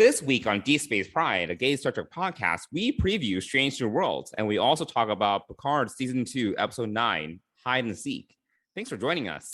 This week on Deep Space Pride, a gay Star Trek podcast, we preview Strange New Worlds, and we also talk about Picard Season 2, Episode 9, Hide and Seek. Thanks for joining us.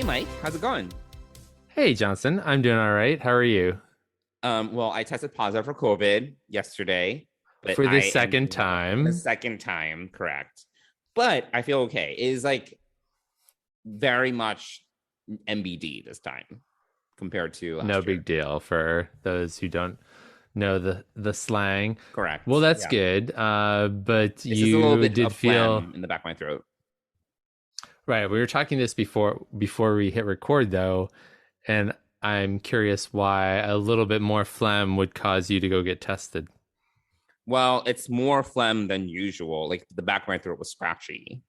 Mike, how's it going? Hey, Johnson, I'm doing all right. How are you? Well, I tested positive for COVID yesterday. For the second time. The second time, correct. But I feel okay. It is like very much MBD this time compared to last no year. Big deal for those who don't know the slang. Correct. Well, that's good. But it's you a little bit did feel in the back of my throat. Right. We were talking this before we hit record, though, and I'm curious why a little bit more phlegm would cause you to go get tested. Well, it's more phlegm than usual. Like the back of my throat was scratchy.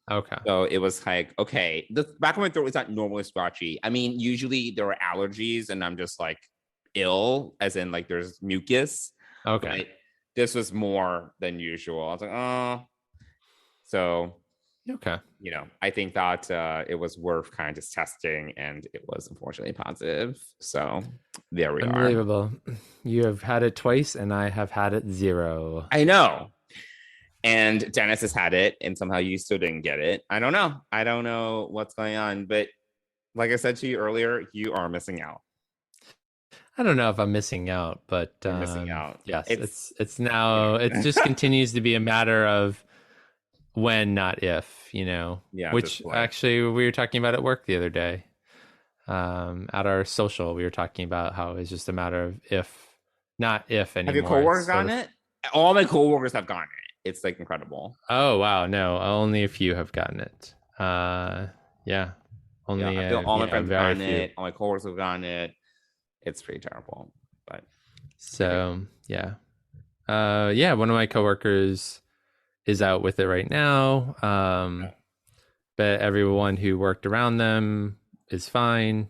Okay. So it was like, okay, the back of my throat is not normally scratchy. I mean, usually there are allergies and I'm just like ill, as in like there's mucus. Okay. But this was more than usual. I was like, oh. So... Okay. You know, I think that it was worth kind of just testing, and it was unfortunately positive. So there we are. Unbelievable. You have had it twice, and I have had it 0. I know. And Dennis has had it, and somehow you still didn't get it. I don't know. I don't know what's going on. But like I said to you earlier, you are missing out. I don't know if I'm missing out, but you're missing out. Yes, it's now. It just continues to be a matter of when, not if, you know. Yeah. Which actually we were talking about at work the other day. At our social, we were talking about how it's just a matter of if, not if anymore. Have your coworkers gotten it? All my coworkers have gotten it. It's like incredible. Oh wow, no, only a few have gotten it. Yeah, only. I feel all my friends have gotten it. All my coworkers have gotten it. It's pretty terrible, but so yeah. One of my coworkers is out with it right now. But everyone who worked around them is fine.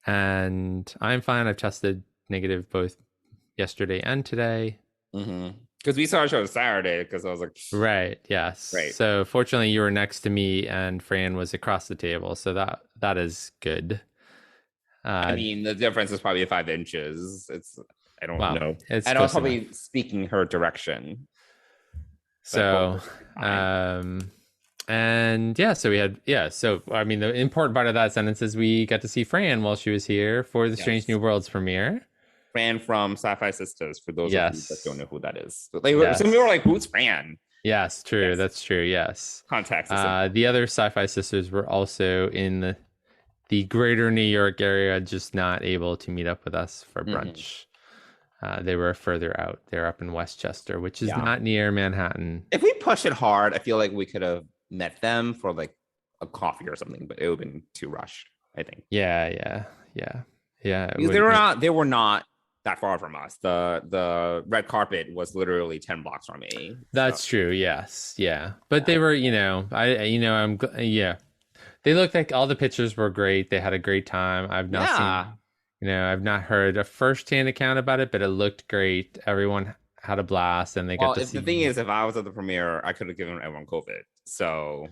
And I'm fine. I've tested negative both yesterday and today. Because we saw a show Saturday, because I was like... Right, yes. Right. So fortunately you were next to me and Fran was across the table. So that is good. I mean, the difference is probably 5 inches. I don't know. And I was probably speaking her direction. So, and yeah, so we had, so I mean, the important part of that sentence is we got to see Fran while she was here for the Strange New Worlds premiere. Fran from Sci-Fi Sisters, for those of you that don't know who that is. Some people were like, who's Fran? Yes, true. Yes. That's true. Yes. Context. The other Sci-Fi Sisters were also in the greater New York area, just not able to meet up with us for brunch. They were further out. They're up in Westchester, which is not near Manhattan. If we push it hard, I feel like we could have met them for like a coffee or something, but it would have been too rushed, I think. Yeah. Because they were not that far from us. The red carpet was literally 10 blocks from me. That's true. Yes. Yeah. But they were, they looked like all the pictures were great. They had a great time. I've not seen... I've not heard a first-hand account about it, but it looked great. Everyone had a blast, and they got to see. The thing is, if I was at the premiere, I could have given everyone COVID. So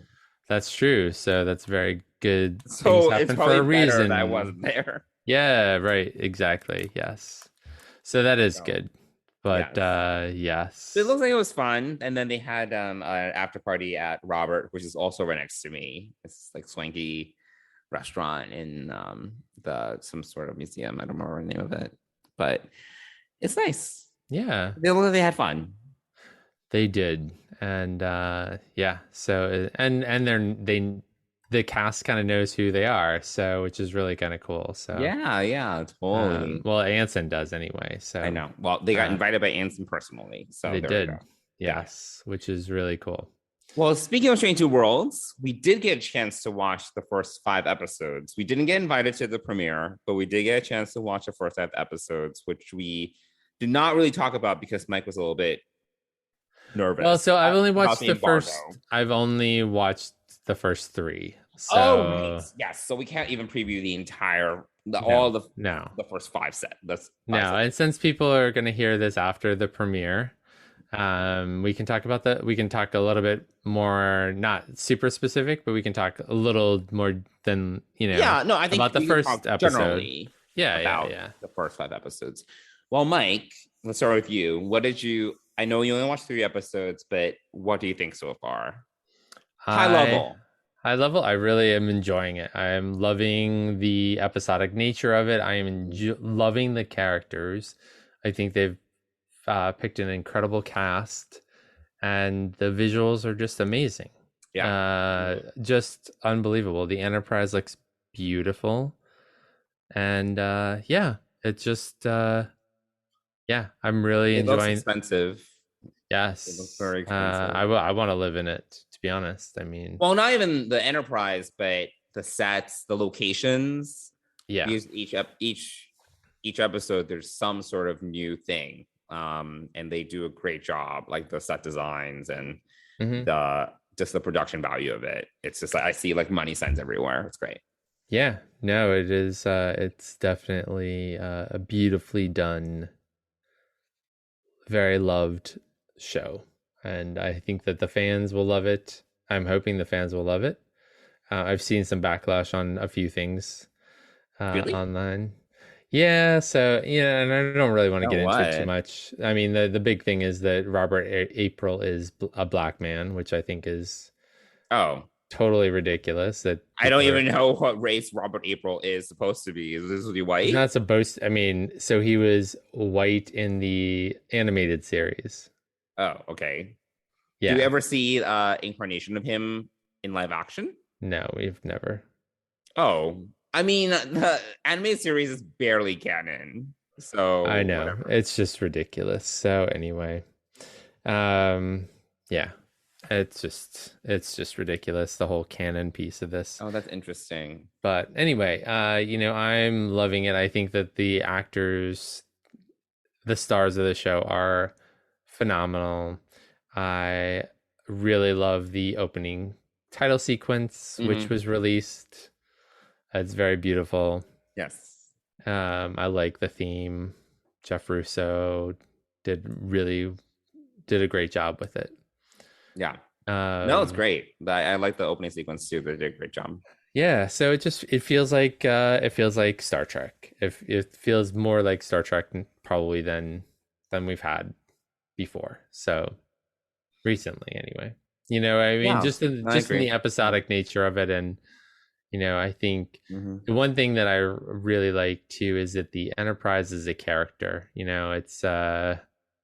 that's true. So that's very good. So it's probably for a reason that I wasn't there. Yeah. Right. Exactly. Yes. So that is good. But yes. So it looks like it was fun. And then they had an after party at Robert, which is also right next to me. It's like swanky restaurant in some sort of museum. I don't remember the name of it, but it's nice. Yeah, they look like they had fun. They did, and so the cast kind of knows who they are, so which is really kind of cool. So yeah, totally. Well, Anson does anyway. So I know. Well, they got invited by Anson personally, so they did. Yes, which is really cool. Well, speaking of Strange New Worlds, we did get a chance to watch the first 5 episodes. We didn't get invited to the premiere, but we did get a chance to watch the first 5 episodes, which we did not really talk about because Mike was a little bit Well, nervous so about the embargo. I've only watched the first three. Oh, right. So Yes. So we can't even preview the entire, all no, no, the first five set. That's no. And since people are going to hear this after the premiere, we can talk about that. We can talk a little bit more, not super specific, but we can talk a little more than, Yeah, no, I think about the we can first talk episode. generally about Yeah. the first 5 episodes. Well, Mike, let's start with you. What did you? I know you only watched 3 episodes, but what do you think so far? High level. High level, I really am enjoying it. I am loving the episodic nature of it. I am loving the characters. I think they've picked an incredible cast, and the visuals are just amazing. Yeah. Just unbelievable. The Enterprise looks beautiful, and it just I'm really enjoying. Looks expensive. Yes, It looks very expensive. I want to live in it. To be honest, I mean, well, not even the Enterprise, but the sets, the locations. Yeah. Because each episode, there's some sort of new thing, and they do a great job, like the set designs and the production value of it. It's just like I see like money signs everywhere. It's great. Yeah, no, it is. It's definitely a beautifully done, very loved show, and I think that the fans will love it. I'm hoping the fans will love it. I've seen some backlash on a few things Really? online. Yeah, so and I don't really want to get into it too much. I mean, the big thing is that Robert April is a black man, which I think is totally ridiculous. That I don't even know what race Robert April is supposed to be. Is this to be white? He's not supposed. I mean, so he was white in the animated series. Oh, okay. Yeah. Do you ever see incarnation of him in live action? No, we've never. Oh, I mean, the animated series is barely canon. So I know. Whatever. It's just ridiculous. So anyway, yeah. It's just ridiculous, the whole canon piece of this. Oh, that's interesting. But anyway, I'm loving it. I think that the actors, the stars of the show, are phenomenal. I really love the opening title sequence, which was released. It's very beautiful. Yes. I like the theme. Jeff Russo did a great job with it. Yeah. No, it's great. I like the opening sequence too. They did a great job. Yeah, so it feels like Star Trek. It feels more like Star Trek probably than we've had before. So recently, anyway. I mean, just in the episodic nature of it, and I think the one thing that I really like too is that the Enterprise is a character. It's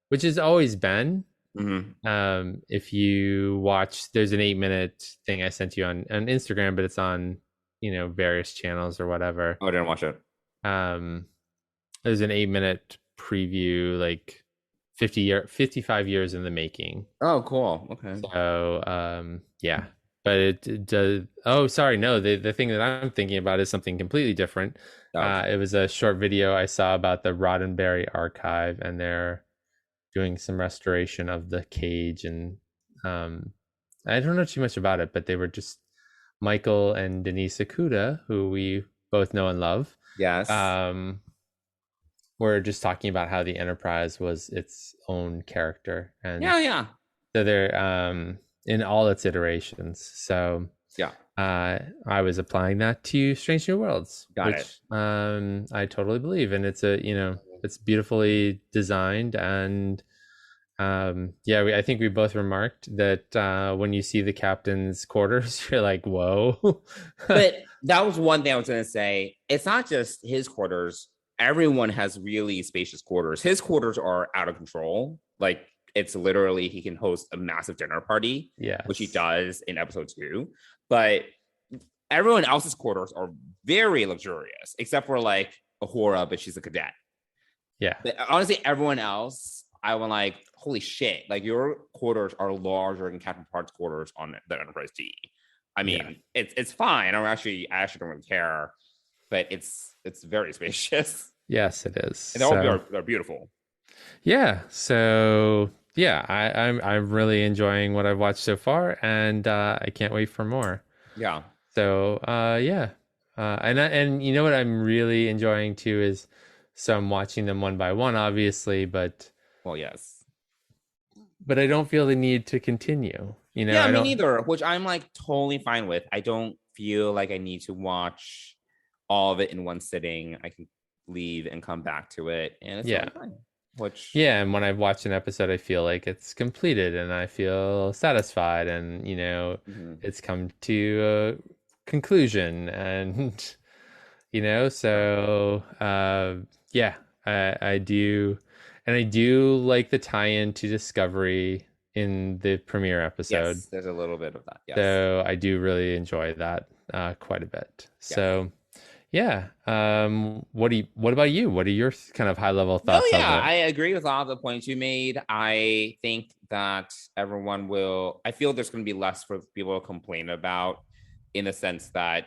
which has always been. If you watch, there's an 8-minute thing I sent you on Instagram, but it's on various channels or whatever. Oh, I didn't watch it. There's an 8-minute preview, like 55 years in the making. Oh, cool. Okay. So yeah, but it does. Oh, sorry, no. The thing that I'm thinking about is something completely different. It was a short video I saw about the Roddenberry archive, and they're doing some restoration of the cage, and I don't know too much about it, but they were just Michael and Denise Okuda, who we both know and love. Yes. We're just talking about how the Enterprise was its own character, and yeah. So they're in all its iterations. So yeah, I was applying that to Strange New Worlds, which I totally believe, and it's it's beautifully designed, and I think we both remarked that when you see the captain's quarters, you're like, whoa. But that was one thing I was going to say. It's not just his quarters. Everyone has really spacious quarters. His quarters are out of control. Like, it's literally, he can host a massive dinner party, which he does in episode 2. But everyone else's quarters are very luxurious, except for like Ahura, but she's a cadet. Yeah. But honestly, everyone else I went like, holy shit, like your quarters are larger than Captain Picard's quarters on the Enterprise D. I mean, it's fine. I actually don't really care, but it's very spacious. Yes, it is. And they're beautiful. Yeah. So yeah, I'm really enjoying what I've watched so far, and I can't wait for more. Yeah. So yeah, and you know what I'm really enjoying too is, so I'm watching them one by one, obviously, Well, yes. but I don't feel the need to continue. You know, Yeah, I me don't. neither, which I'm like totally fine with. I don't feel like I need to watch all of it in one sitting. I can leave and come back to it, and it's Yeah. totally fine. Which, Yeah, and when I've watched an episode, I feel like it's completed and I feel satisfied, and mhm. it's come to a conclusion, and so yeah, I do, and I do like the tie-in to Discovery in the premiere episode. Yes, there's a little bit of that. Yes. So I do really enjoy that quite a bit. Yes. So yeah, what about you? What are your kind of high level No, thoughts of yeah, it? I agree with all the points you made. I think that I feel there's going to be less for people to complain about, in the sense that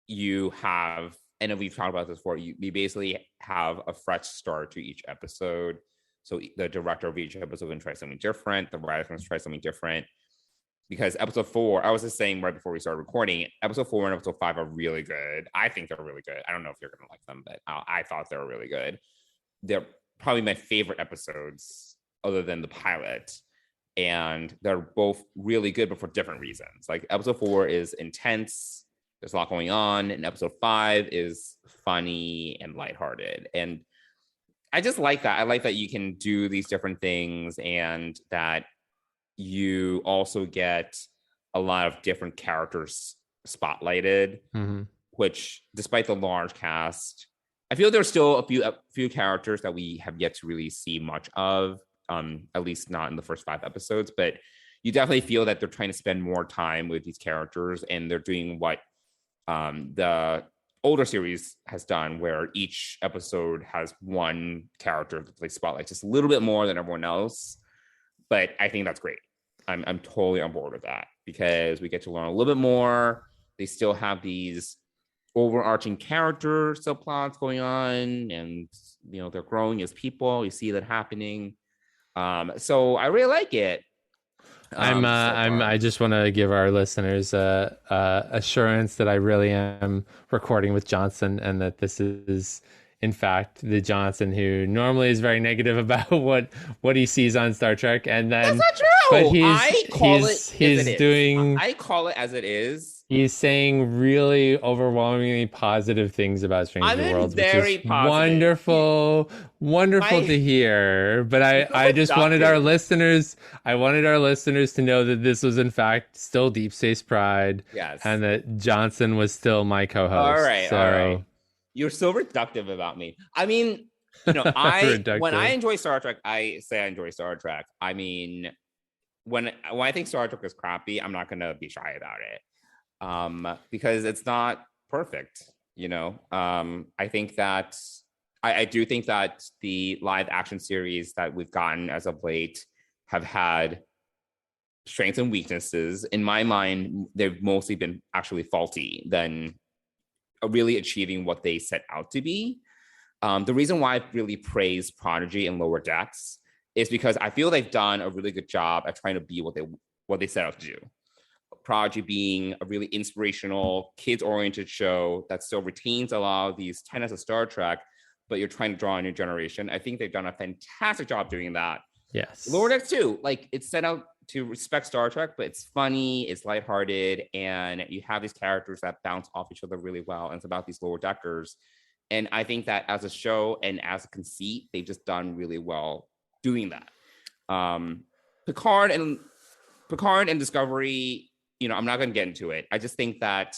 you have, and we've talked about this before, you basically have a fresh start to each episode. So the director of each episode can try something different. The writer can try something different. Because episode 4, I was just saying right before we started recording, episode 4 and episode 5 are really good. I think they're really good. I don't know if you're going to like them, but I thought they were really good. They're probably my favorite episodes other than the pilot. And they're both really good, but for different reasons. Like episode 4 is intense. There's a lot going on. And episode 5 is funny and lighthearted. And I just like that. I like that you can do these different things, and that you also get a lot of different characters spotlighted, Mm-hmm. which, despite the large cast, I feel there's still a few characters that we have yet to really see much of, at least not in the first 5 episodes. But you definitely feel that they're trying to spend more time with these characters, and they're doing what the older series has done, where each episode has one character that they spotlight just a little bit more than everyone else. But I think that's great. I'm totally on board with that, because we get to learn a little bit more. They still have these overarching character subplots going on, and they're growing as people. You see that happening. So I really like it. I just want to give our listeners assurance that I really am recording with Johnson, and that this is in fact the Johnson who normally is very negative about what he sees on Star Trek, and then That's not true. but I call it as it is. He's saying really overwhelmingly positive things about Stranger Worlds, which is wonderful, to hear. But I just wanted our listeners, to know that this was in fact still Deep Space Pride. Yes. And that Johnson was still my co-host. All right. You're so reductive about me. I mean, when I enjoy Star Trek, I say I enjoy Star Trek. I mean, when I think Star Trek is crappy, I'm not gonna be shy about it. Because it's not perfect, I think that I do think that the live action series that we've gotten as of late have had strengths and weaknesses. In my mind, they've mostly been actually faulty than really achieving what they set out to be. The reason why I really praise Prodigy and Lower Decks is because I feel they've done a really good job at trying to be what they set out to do. Prodigy being a really inspirational, kids-oriented show that still retains a lot of these tenets of Star Trek, but you're trying to draw a new generation. I think they've done a fantastic job doing that. Yes. Lower Decks too. Like, it's set out to respect Star Trek, but it's funny, it's lighthearted, and you have these characters that bounce off each other really well. And it's about these lower deckers. And I think that as a show and as a conceit, they've just done really well doing that. Picard and Discovery, I'm not going to get into it. I just think that,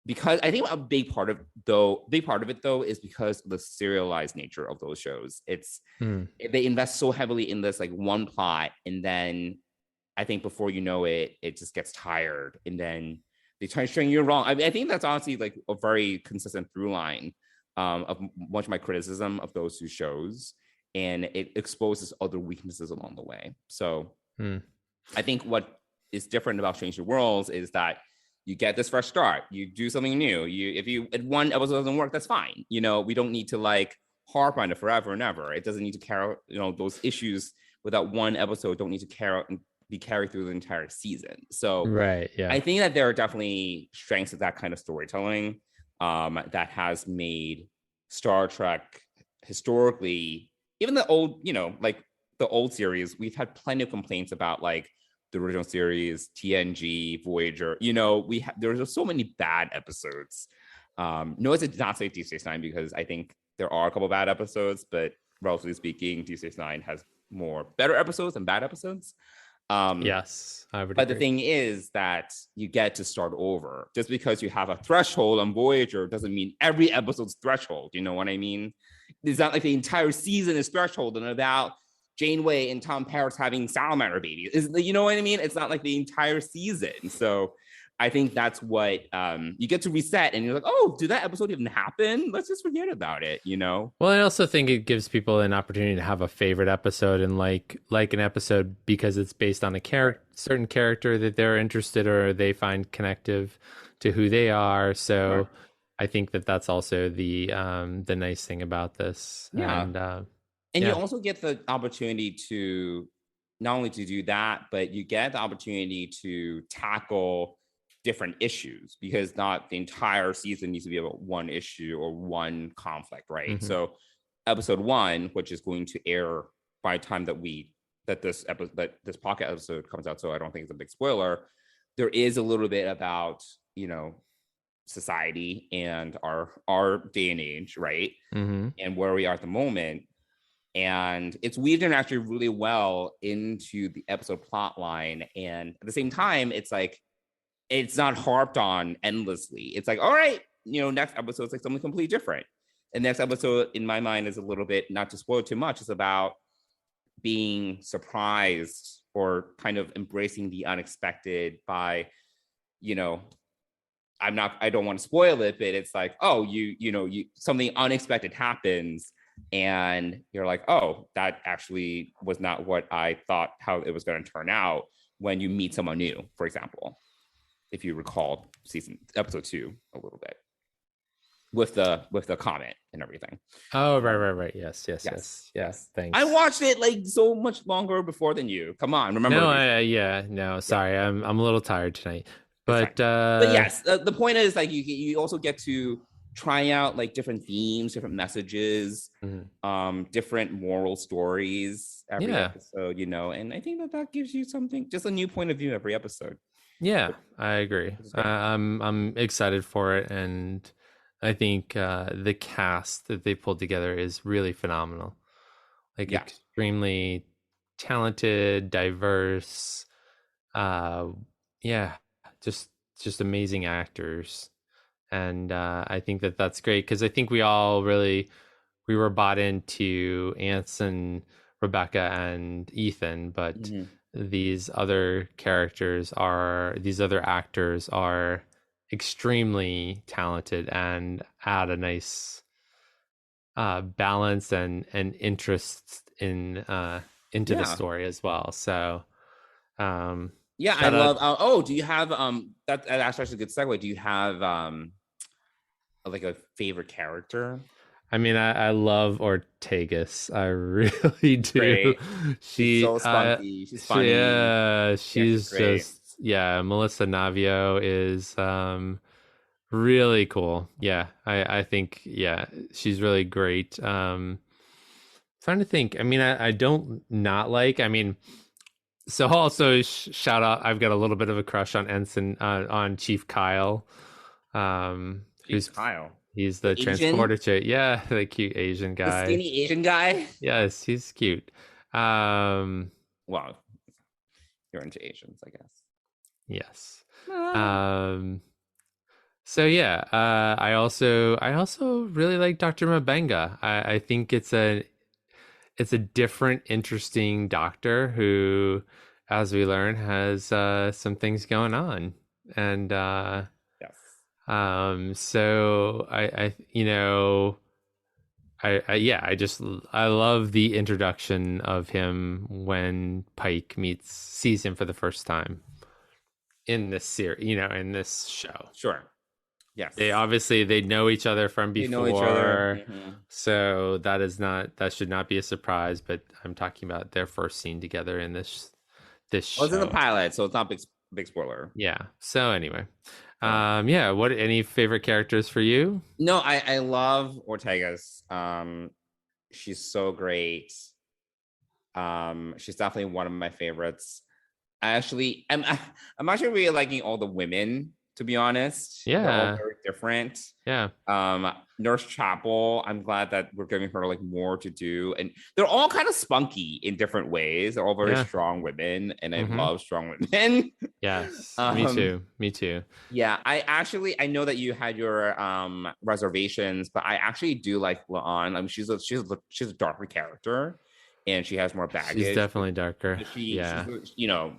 because I think a big part of it though is because of the serialized nature of those shows. They invest so heavily in this like one plot, and then I think before you know it, it just gets tired, and then they try to string you wrong. I mean, I think that's honestly like a very consistent through line of much of my criticism of those two shows. and it exposes other weaknesses along the way. So Hmm. I think what is different about Strange New Worlds is that you get this fresh start. You do something new. If one episode doesn't work, that's fine. We don't need to like harp on it forever and ever. It doesn't need to carry, those issues without one episode don't need to carry and be carried through the entire season. So Right. Yeah. I think that there are definitely strengths of that kind of storytelling that has made Star Trek historically, even the old, like the old series, we've had plenty of complaints about like the original series, TNG, Voyager. There's just so many bad episodes. Notice I did not say Deep Space Nine because I think there are a couple bad episodes, but relatively speaking, Deep Space Nine has more better episodes than bad episodes. Yes, I would But agree. the thing is that you get to start over. Just because you have a threshold on Voyager doesn't mean every episode's threshold. You know what I mean? It's not like the entire season is threshold and about Janeway and Tom Paris having salamander babies. You know what I mean? It's not like the entire season. So I think that's what you get to reset and you're like, oh, did that episode even happen? Let's just forget about it. Well, I also think it gives people an opportunity to have a favorite episode and like an episode because it's based on a certain character that they're interested or they find connective to who they are. So Right. I think that that's also the nice thing about this. Yeah. And you Yeah. also get the opportunity to not only to do that, but you get the opportunity to tackle different issues because not the entire season needs to be about one issue or one conflict, right? Mhm. So episode 1, which is going to air by the time that this pocket episode comes out, so I don't think it's a big spoiler. There is a little bit about, society and our day and age, right? Mhm. And where we are at the moment, and it's weaved in actually really well into the episode plot line, and at the same time it's like it's not harped on endlessly. It's like, all right, next episode is like something completely different. And next episode in my mind is a little bit, not to spoil too much, it's about being surprised or kind of embracing the unexpected by, you know I don't want to spoil it, but it's like, oh, you something unexpected happens and you're like, oh, that actually was not what I thought how it was going to turn out when you meet someone new, for example, if you recall episode 2 a little bit with the comment and everything. Oh, right. Yes. Yes, Yeah. yes. I Thanks. watched it like so much longer before than you. Come on, remember No, these. yeah, no, Yeah, sorry. I'm a little tired tonight. it's fine. But But yes, the point is like you also get to try out like different themes, different messages, mhm. different moral stories every Yeah. episode, and I think that gives you something, just a new point of view every episode. Yeah, I agree. Which is great. I'm excited for it, and I think the cast that they pulled together is really phenomenal. Like Yeah, extremely talented, diverse. Uh, yeah, just just amazing actors, and I think that that's great because I think we were bought into Anson, Rebecca, and Ethan, but mm-hmm. these other actors are extremely talented and add a nice balance and interest into the Yeah, story as well. So yeah. I shout out. love. Oh, do you have that's actually a good segue. Do you have like a favorite character? I mean, I love Ortegas. I really do. Great. She's so spunky. She's funny. Yeah, she's She's great. just Melissa Navio is really cool. Yeah, I think she's really great. Trying to think. I mean, I don't not like. I mean, so also shout out. I've got a little bit of a crush on Ensign on Chief Kyle. She's Who's Kyle, he's the the Asian, transporter chick. Yeah, the cute Asian the guy. skinny Asian guy. Yes, he's cute. Um, Well, you're into Asians, I guess. yes. Ah. Um, so yeah, I also really like Dr. Mabenga. I think it's a different, interesting doctor who, as we learn, has some things going on. And Yes. so I I love the introduction of him when Pike sees him for the first time in this series, in this show. Sure. Yes. They know each other from They know each other. before, so that should not be a surprise. But I'm talking about their first scene together in this Well, it's in the show. pilot, so it's not big spoiler. Yeah. So anyway, Yeah. What any favorite characters for you? No, I love Ortega's. She's so great. She's definitely one of my favorites. I'm actually really liking all the women, to be honest. They're all Yeah. very different. Yeah. Nurse Chapel, I'm glad that we're giving her like more to do. And they're all kind of spunky in different ways. They're all very Yeah. strong women, and I Mhm. love strong women. Yes. Me too. Yeah, I know that you had your reservations, but I actually do like La'an. I mean, she's a darker character, and she has more baggage. She's definitely darker. Yeah.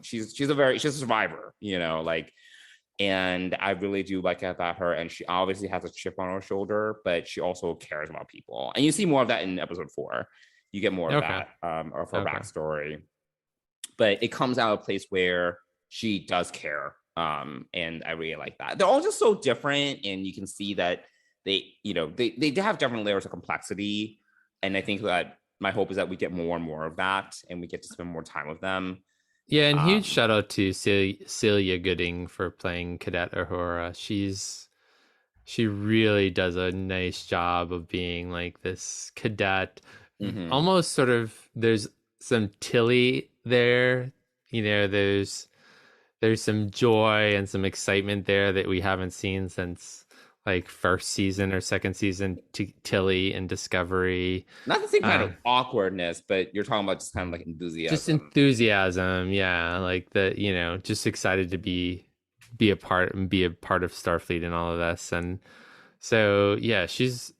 She's a survivor. And I really do like about her. And she obviously has a chip on her shoulder, but she also cares about people. And you see more of that in episode 4. You get more of that of her backstory. But it comes out of a place where she does care. And I really like that. They're all just so different, and you can see that they have different layers of complexity. And I think that my hope is that we get more and more of that, and we get to spend more time with them. Yeah, and huge shout out to Celia Gooding for playing Cadet Uhura. She really does a nice job of being like this cadet. Almost sort of, there's some Tilly there. There's some joy and some excitement there that we haven't seen since like first season or second season Tilly and Discovery. Not the same kind of awkwardness, but you're talking about just kind of like enthusiasm. Just enthusiasm, yeah. Like just excited to be a part of Starfleet and all of this. And so yeah, she's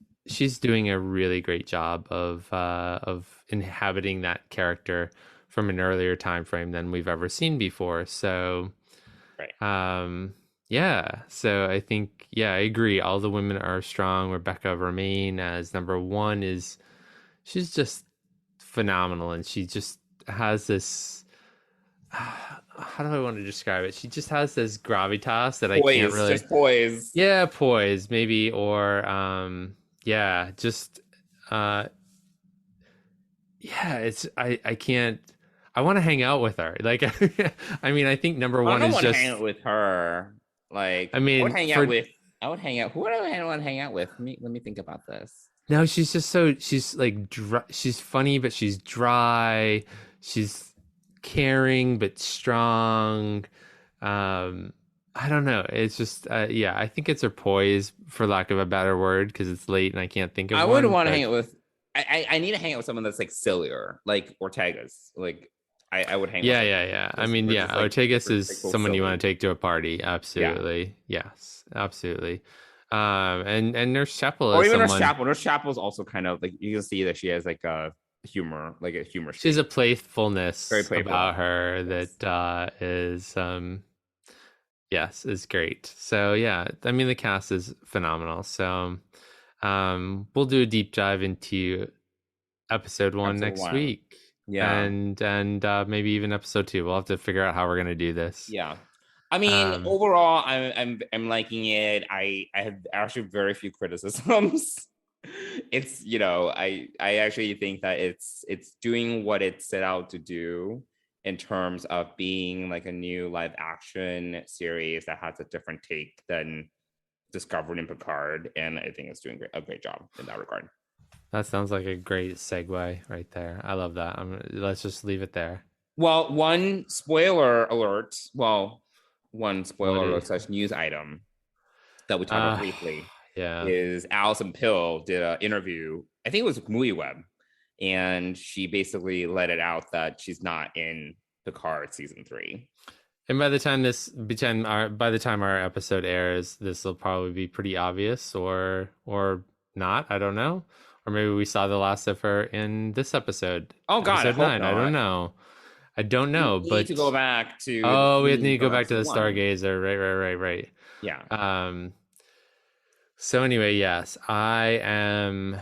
doing a really great job of inhabiting that character from an earlier time frame than we've ever seen before. So yeah, so I think, I agree. All the women are strong. Rebecca Romaine as number 1 she's just phenomenal, and she just has this. How do I want to describe it? She just has this gravitas that I can't really. Just poise. Yeah, poise maybe, or just It's I can't. I want to hang out with her. Like, I mean, I think number 1 is just hang out with her. Like, I mean, I would hang out. Who would I want to hang out with? Let me think about this. No, she's just she's like she's funny, but she's dry. She's caring but strong. I don't know. It's just I think it's her poise, for lack of a better word, because it's late and I can't think of I one. wouldn't want to hang out with. I need to hang out with someone that's like sillier, like Ortega's. Like I would hang. Yeah. I mean, Ortega's is someone you want to take to a party. Absolutely. Yeah. Yes, absolutely. And Nurse Chapel is even someone... Nurse Chapel is also kind of like, you can see that she has like a humor streak. She's a playfulness about her that is great. So yeah, I mean, the cast is phenomenal. So we'll do a deep dive into episode 1 next week. Yeah, and maybe even episode 2. We'll have to figure out how we're gonna do this. Yeah. I mean, overall, I'm liking it. I have actually very few criticisms. It's I actually think that it's doing what it set out to do in terms of being like a new live action series that has a different take than Discovery and Picard, and I think it's doing a great job in that regard. That sounds like a great segue right there. I love that. Let's just leave it there. Well, one spoiler alert. Such news item that we talked about briefly is Alison Pill did an interview. I think it was MovieWeb, and she basically let it out that she's not in Picard season 3. And by the time our episode airs, this will probably be pretty obvious, or not. I don't know. Or maybe we saw the last of her in this episid. Oh God, episode 9. I don't know. We need to go back to. Oh, we need to go back to the Stargazer. Right. Yeah. So anyway, yes, I am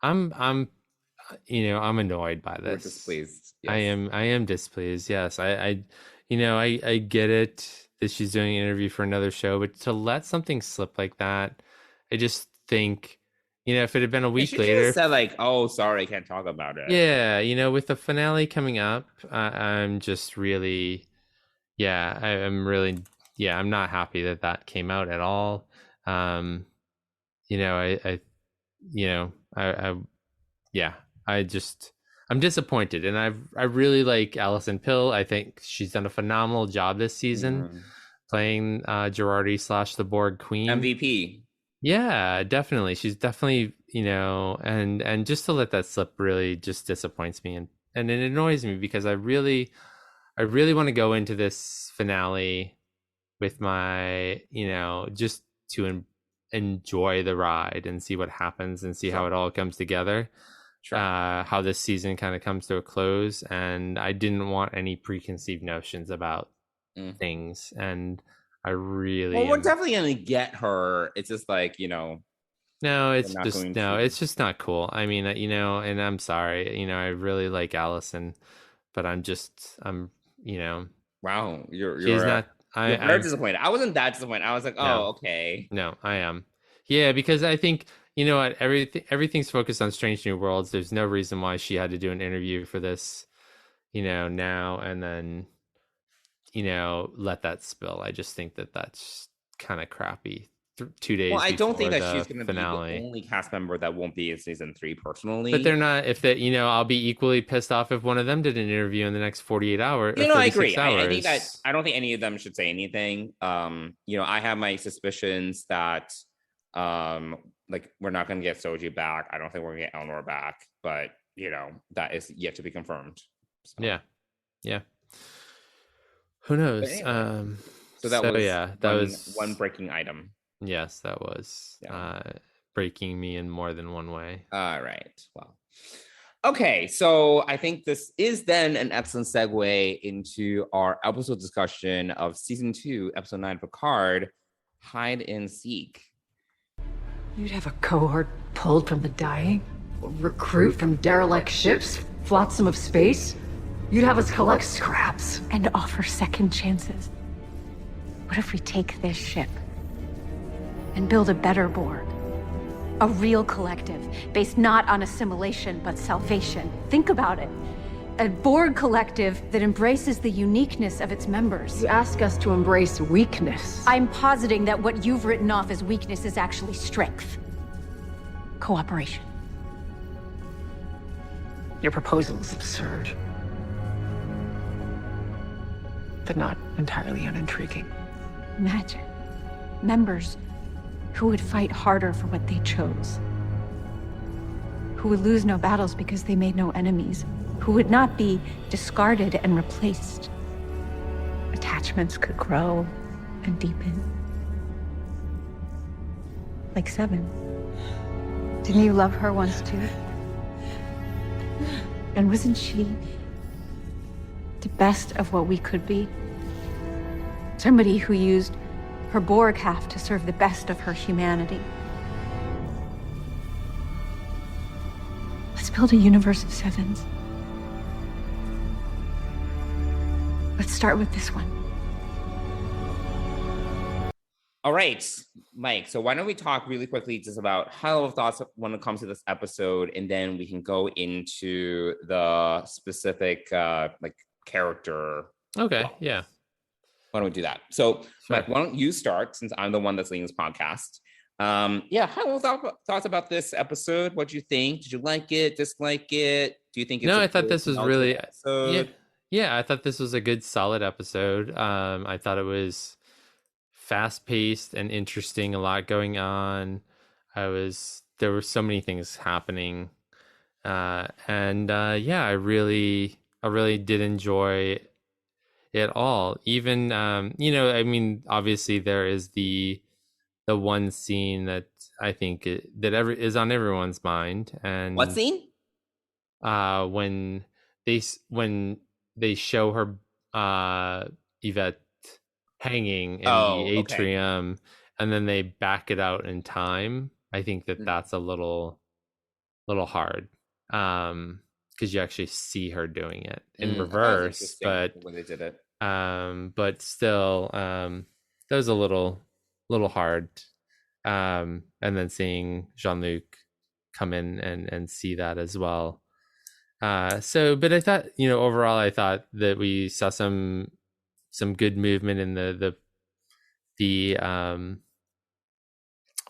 I'm I'm annoyed by We're this. displeased. I Yes. am I am displeased. Yes. I get it that she's doing an interview for another show, but to let something slip like that, I just think, if it had been a Yeah, week she should have later, said like, "Oh, sorry, I can't talk about it." yeah, with the finale coming up, I'm just really, yeah, I'm really, yeah, I'm not happy that that came out at all. Um, I I yeah, I just I'm disappointed, and I really like Alison Pill. I think she's done a phenomenal job this season Mhm. playing Jurati slash the Borg Queen. MVP. Yeah, definitely. She's definitely, and just to let that slip really just disappoints me, and it annoys me because I really want to go into this finale with my, just to enjoy the ride and see what happens and see how Sure, it all comes together, sure. how this season kind of comes to a close. And I didn't want any preconceived notions about Mm. things. And I Well, really we're am. definitely gonna get her. It's just like No, we're not going no, to. it's just not cool. I mean, and I'm sorry, I really like Allison, but I'm, you know, Wow, she's not, you're very I'm, disappointed. I wasn't that disappointed. I was like, no. oh, okay. No, I am. Yeah, because I think, what, everything's focused on Strange New Worlds. There's no reason why she had to do an interview for this, now and then, let that spill. I just think that that's kind of crappy. 2 days Well, I don't think before that she's the gonna be the finale. only cast member that won't be in season three. But Personally, they're not, if that, I'll be equally pissed off if one of them did an interview in the next 48 hours or I 36 agree. I think that hours. I don't think any of them should say anything. I have my suspicions that like we're not gonna get Soji back. I don't think we're gonna get Elnor back, but that is yet to be confirmed. So, Yeah. Yeah. Who but knows? anyway, so that So was yeah, that one was, breaking item. yes, that was Yeah. breaking me in more than one way. All right. Well, okay. So I think this is then an excellent segue into our episode discussion of season two, episode nine, Picard, Hide and Seek. You'd have a cohort pulled from the dying? Recruit from derelict ships? Flotsam of space? You'd have us collect scraps. And offer second chances. What if we take this ship and build a better Borg? A real collective, based not on assimilation, but salvation. Think about it. A Borg collective that embraces the uniqueness of its members. You ask us to embrace weakness. I'm positing that what you've written off as weakness is actually strength. Cooperation. Your proposal is absurd. But not entirely unintriguing. Imagine members who would fight harder for what they chose. Who would lose no battles because they made no enemies. Who would not be discarded and replaced. Attachments could grow and deepen. Like Seven. Didn't you love her once too? And wasn't she the best of what we could be? Somebody who used her Borg half to serve the best of her humanity. Let's build a universe of sevens. Let's start with this one. All right, Mike. So why don't we talk really quickly just about high level thoughts when it comes to this episode, and then we can go into the specific like character. Okay, yeah, Why don't we do that? So, sure. Mike, why don't you start since I'm the one that's leading this podcast? High level thoughts about this episode. What do you think? Did you like it? Dislike it? Do you think it's No, a I thought good this was penultimate really, yeah, episode? yeah. I thought this was a good, solid episode. I thought it was fast paced and interesting. A lot going on. There were so many things happening, and yeah, I really did enjoy it all. Even, I mean, obviously there is the one scene that I think is on everyone's mind, What and scene? when they show her, Yvette hanging in the Oh, okay. atrium, and then they back it out in time. I think that that's a little little hard. Because you actually see her doing it in That was reverse, interesting when they did it. but still, that was a little hard. And then seeing Jean-Luc come in and see that as well. But I thought, overall, I thought that we saw some good movement in the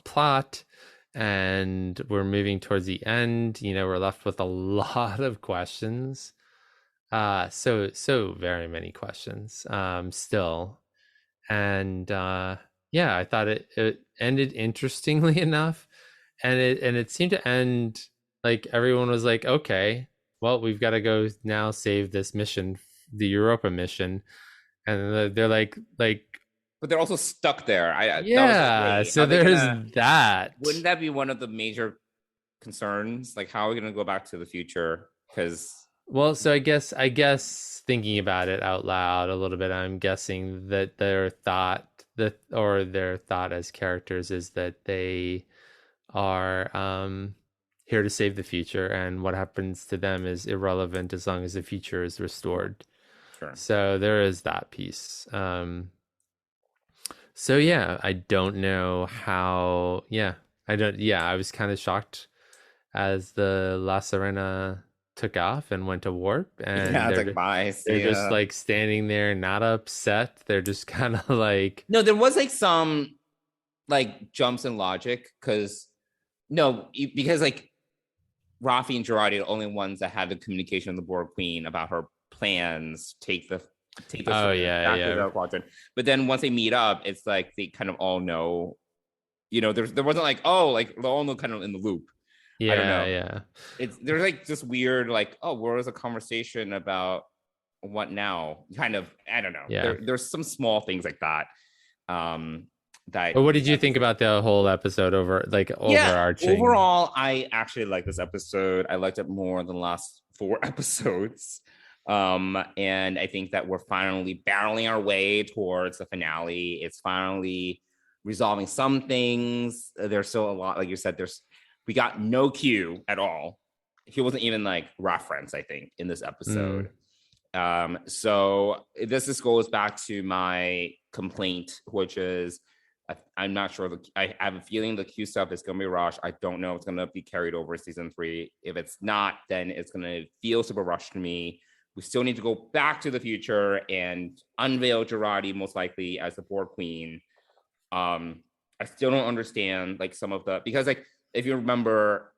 plot, and we're moving towards the end. We're left with a lot of questions. So very many questions still. And yeah, I thought it ended interestingly enough, and it seemed to end like everyone was like, okay, well, we've got to go now save this mission, the Europa mission, and they're like but they're also stuck there. Yeah, so there's that. Wouldn't that be one of the major concerns? Like, how are we going to go back to the future? Because so I guess thinking about it out loud a little bit, I'm guessing that their thought as characters is that they are here to save the future, and what happens to them is irrelevant as long as the future is restored. Sure. So there is that piece. So yeah, I don't know how. I was kind of shocked as the La Serena took off and went to warp, and they're just like standing there, not upset. They're just kind of like, no, there was like some like jumps in logic because like Rafi and Jurati are the only ones that had the communication with the Borg Queen about her plans. Take the quadrant. But then once they meet up, it's like they kind of all know. There wasn't like, oh, like they're all kind of in the loop. Yeah, I don't know. Yeah. There's like this weird like, oh, where was a conversation about what now? Kind of, I don't know. Yeah. There's some small things like that. But what did you think about the whole episode overarching? Overall, I actually like this episode. I liked it more than the last 4 episodes. And I think that we're finally barreling our way towards the finale. It's finally resolving some things. There's still a lot, like you said, we got no Q at all. He wasn't even like referenced, I think, in this episode. So this goes back to my complaint, which is I'm not sure. I have a feeling the Q stuff is going to be rushed. I don't know if it's going to be carried over season 3. If it's not, then it's going to feel super rushed to me. We still need to go back to the future and unveil Jurati most likely as the Borg Queen. I still don't understand like some of because like if you remember,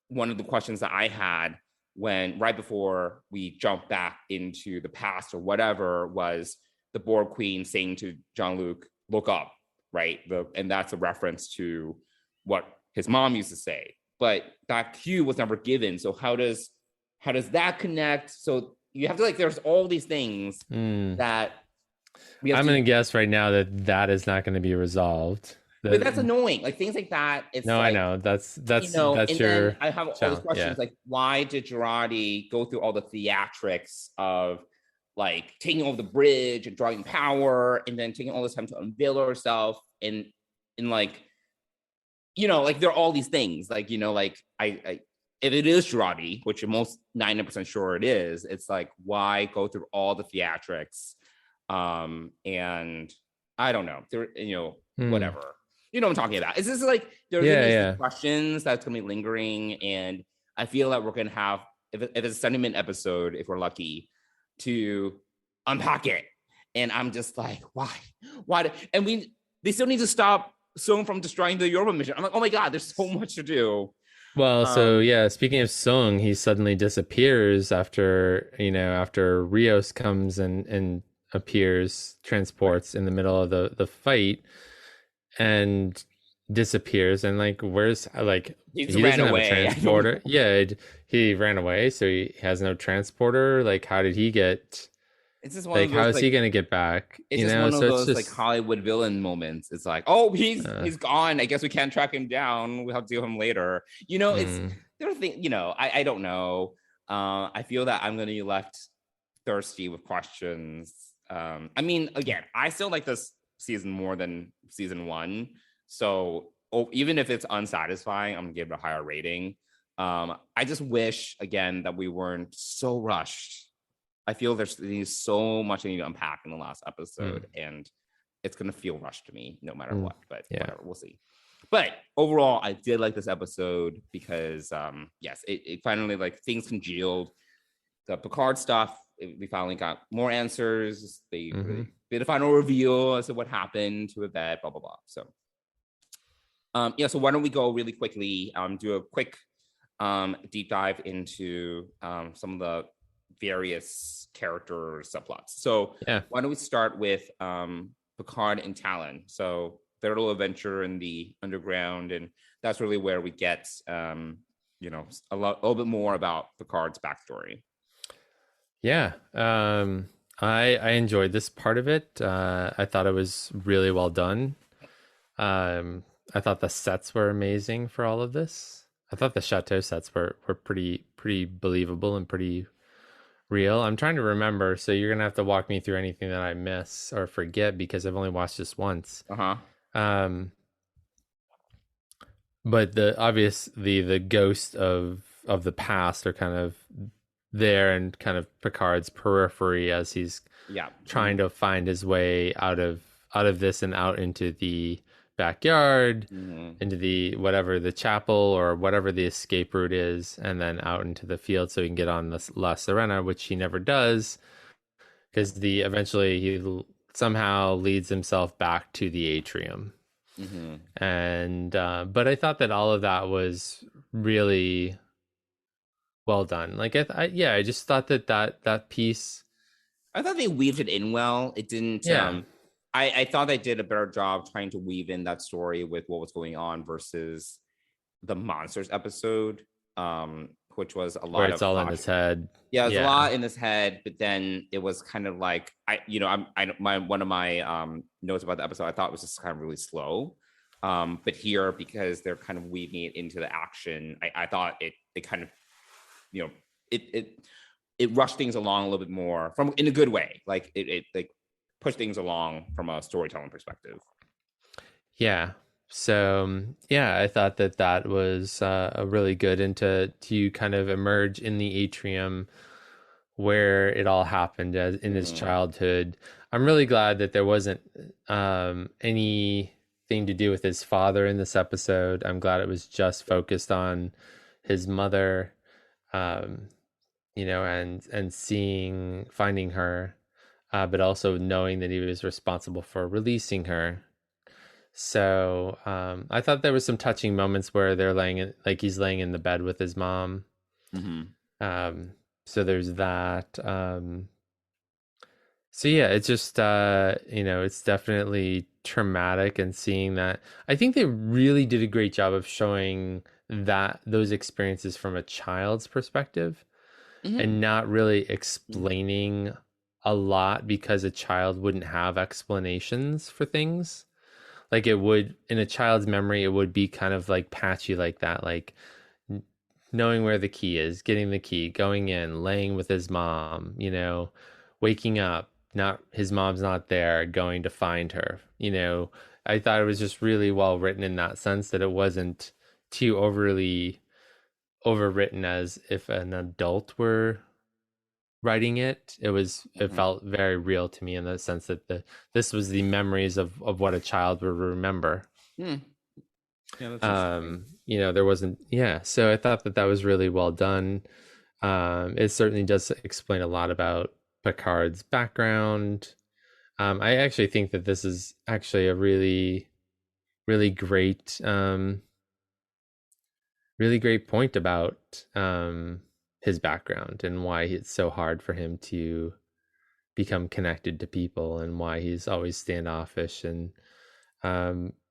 one of the questions that I had right before we jumped back into the past or whatever was the Borg Queen saying to Jean-Luc, "Look up," right? And that's a reference to what his mom used to say. But that cue was never given. So how does that connect? So you have to like, there's all these things that I'm going to guess right now that is not going to be resolved. But that's annoying. Like things like that. It's no, like, I know that's and your. I have all these questions like, why did Jurati go through all the theatrics of like taking over the bridge and drawing power, and then taking all this time to unveil herself, and like, like there are all these things. Like like I if it is Jurati, which I'm most 90% sure it is, it's like, why go through all the theatrics? And I don't know. There, whatever. You know what I'm talking about. It's just like there's questions that's gonna be lingering, and I feel like we're gonna have, if it's a 70-minute episode, if we're lucky, to unpack it. And I'm just like, why? And they still need to stop Sung from destroying the Europa mission. I'm like, oh my god, there's so much to do. Well, speaking of Sung, he suddenly disappears after Rios comes and appears, transports in the middle of the fight, and disappears. And like, where's like he doesn't have a transporter? He ran away, so he has no transporter. Like, how did he get? It's just one of those, how is he gonna get back? It's just one of those like Hollywood villain moments. It's like, oh, he's gone. I guess we can't track him down. We'll have to deal with him later. It's there are things. I don't know. I feel that I'm gonna be left thirsty with questions. I mean, again, I still like this season more than season 1. So even if it's unsatisfying, I'm gonna give it a higher rating. I just wish again that we weren't so rushed. I feel there's so much I need to unpack in the last episode, and it's gonna feel rushed to me no matter what. But whatever, we'll see. But overall, I did like this episode because yes, it finally like things congealed. The Picard stuff, we finally got more answers. They did a final reveal as to what happened to Yvette, blah blah blah. So yeah, so why don't we go really quickly, do a quick deep dive into some of the various character subplots. So why don't we start with Picard and Talon? So their little adventure in the underground, and that's really where we get you know, a little bit more about Picard's backstory. Yeah, I enjoyed this part of it. I thought it was really well done. I thought the sets were amazing for all of this. I thought the chateau sets were pretty believable and pretty real. I'm trying to remember, so you're gonna have to walk me through anything that I miss or forget because I've only watched this once. But obviously the ghost of the past are kind of there and kind of Picard's periphery as he's trying to find his way out of this and out into the backyard, into the whatever the chapel or whatever the escape route is, and then out into the field so he can get on the La Serena, which he never does because eventually he somehow leads himself back to the atrium. And but I thought that all of that was really well done. Like I just thought that piece, I thought they weaved it in well. It didn't I thought they did a better job trying to weave in that story with what was going on versus the monsters episode, which was a lot where it's all in his head. Yeah, it's a lot in his head, but then it was kind of like one of my notes about the episode, I thought it was just kind of really slow. But here, because they're kind of weaving it into the action, I thought it kind of, you know, it rushed things along a little bit more in a good way. Like it push things along from a storytelling perspective. Yeah. So I thought that was a really good, and to kind of emerge in the atrium where it all happened in his childhood. I'm really glad that there wasn't anything to do with his father in this episode. I'm glad it was just focused on his mother, you know, and finding her. But also knowing that he was responsible for releasing her. So I thought there was some touching moments where they're he's laying in the bed with his mom. So there's that. So yeah, it's just you know, it's definitely traumatic, and seeing that, I think they really did a great job of showing those experiences from a child's perspective, and not really explaining a lot, because a child wouldn't have explanations for things. Like it would, in a child's memory, it would be kind of like patchy like that, like knowing where the key is, getting the key, going in, laying with his mom, you know, waking up, his mom's not there, going to find her. You know, I thought it was just really well written in that sense, that it wasn't too overly overwritten as if an adult were writing it. It felt very real to me in the sense that this was the memories of what a child would remember. Yeah, you know, there wasn't, so I thought that was really well done. It certainly does explain a lot about Picard's background. I actually think that this is actually a really, really great point about his background and why it's so hard for him to become connected to people, and why he's always standoffish. And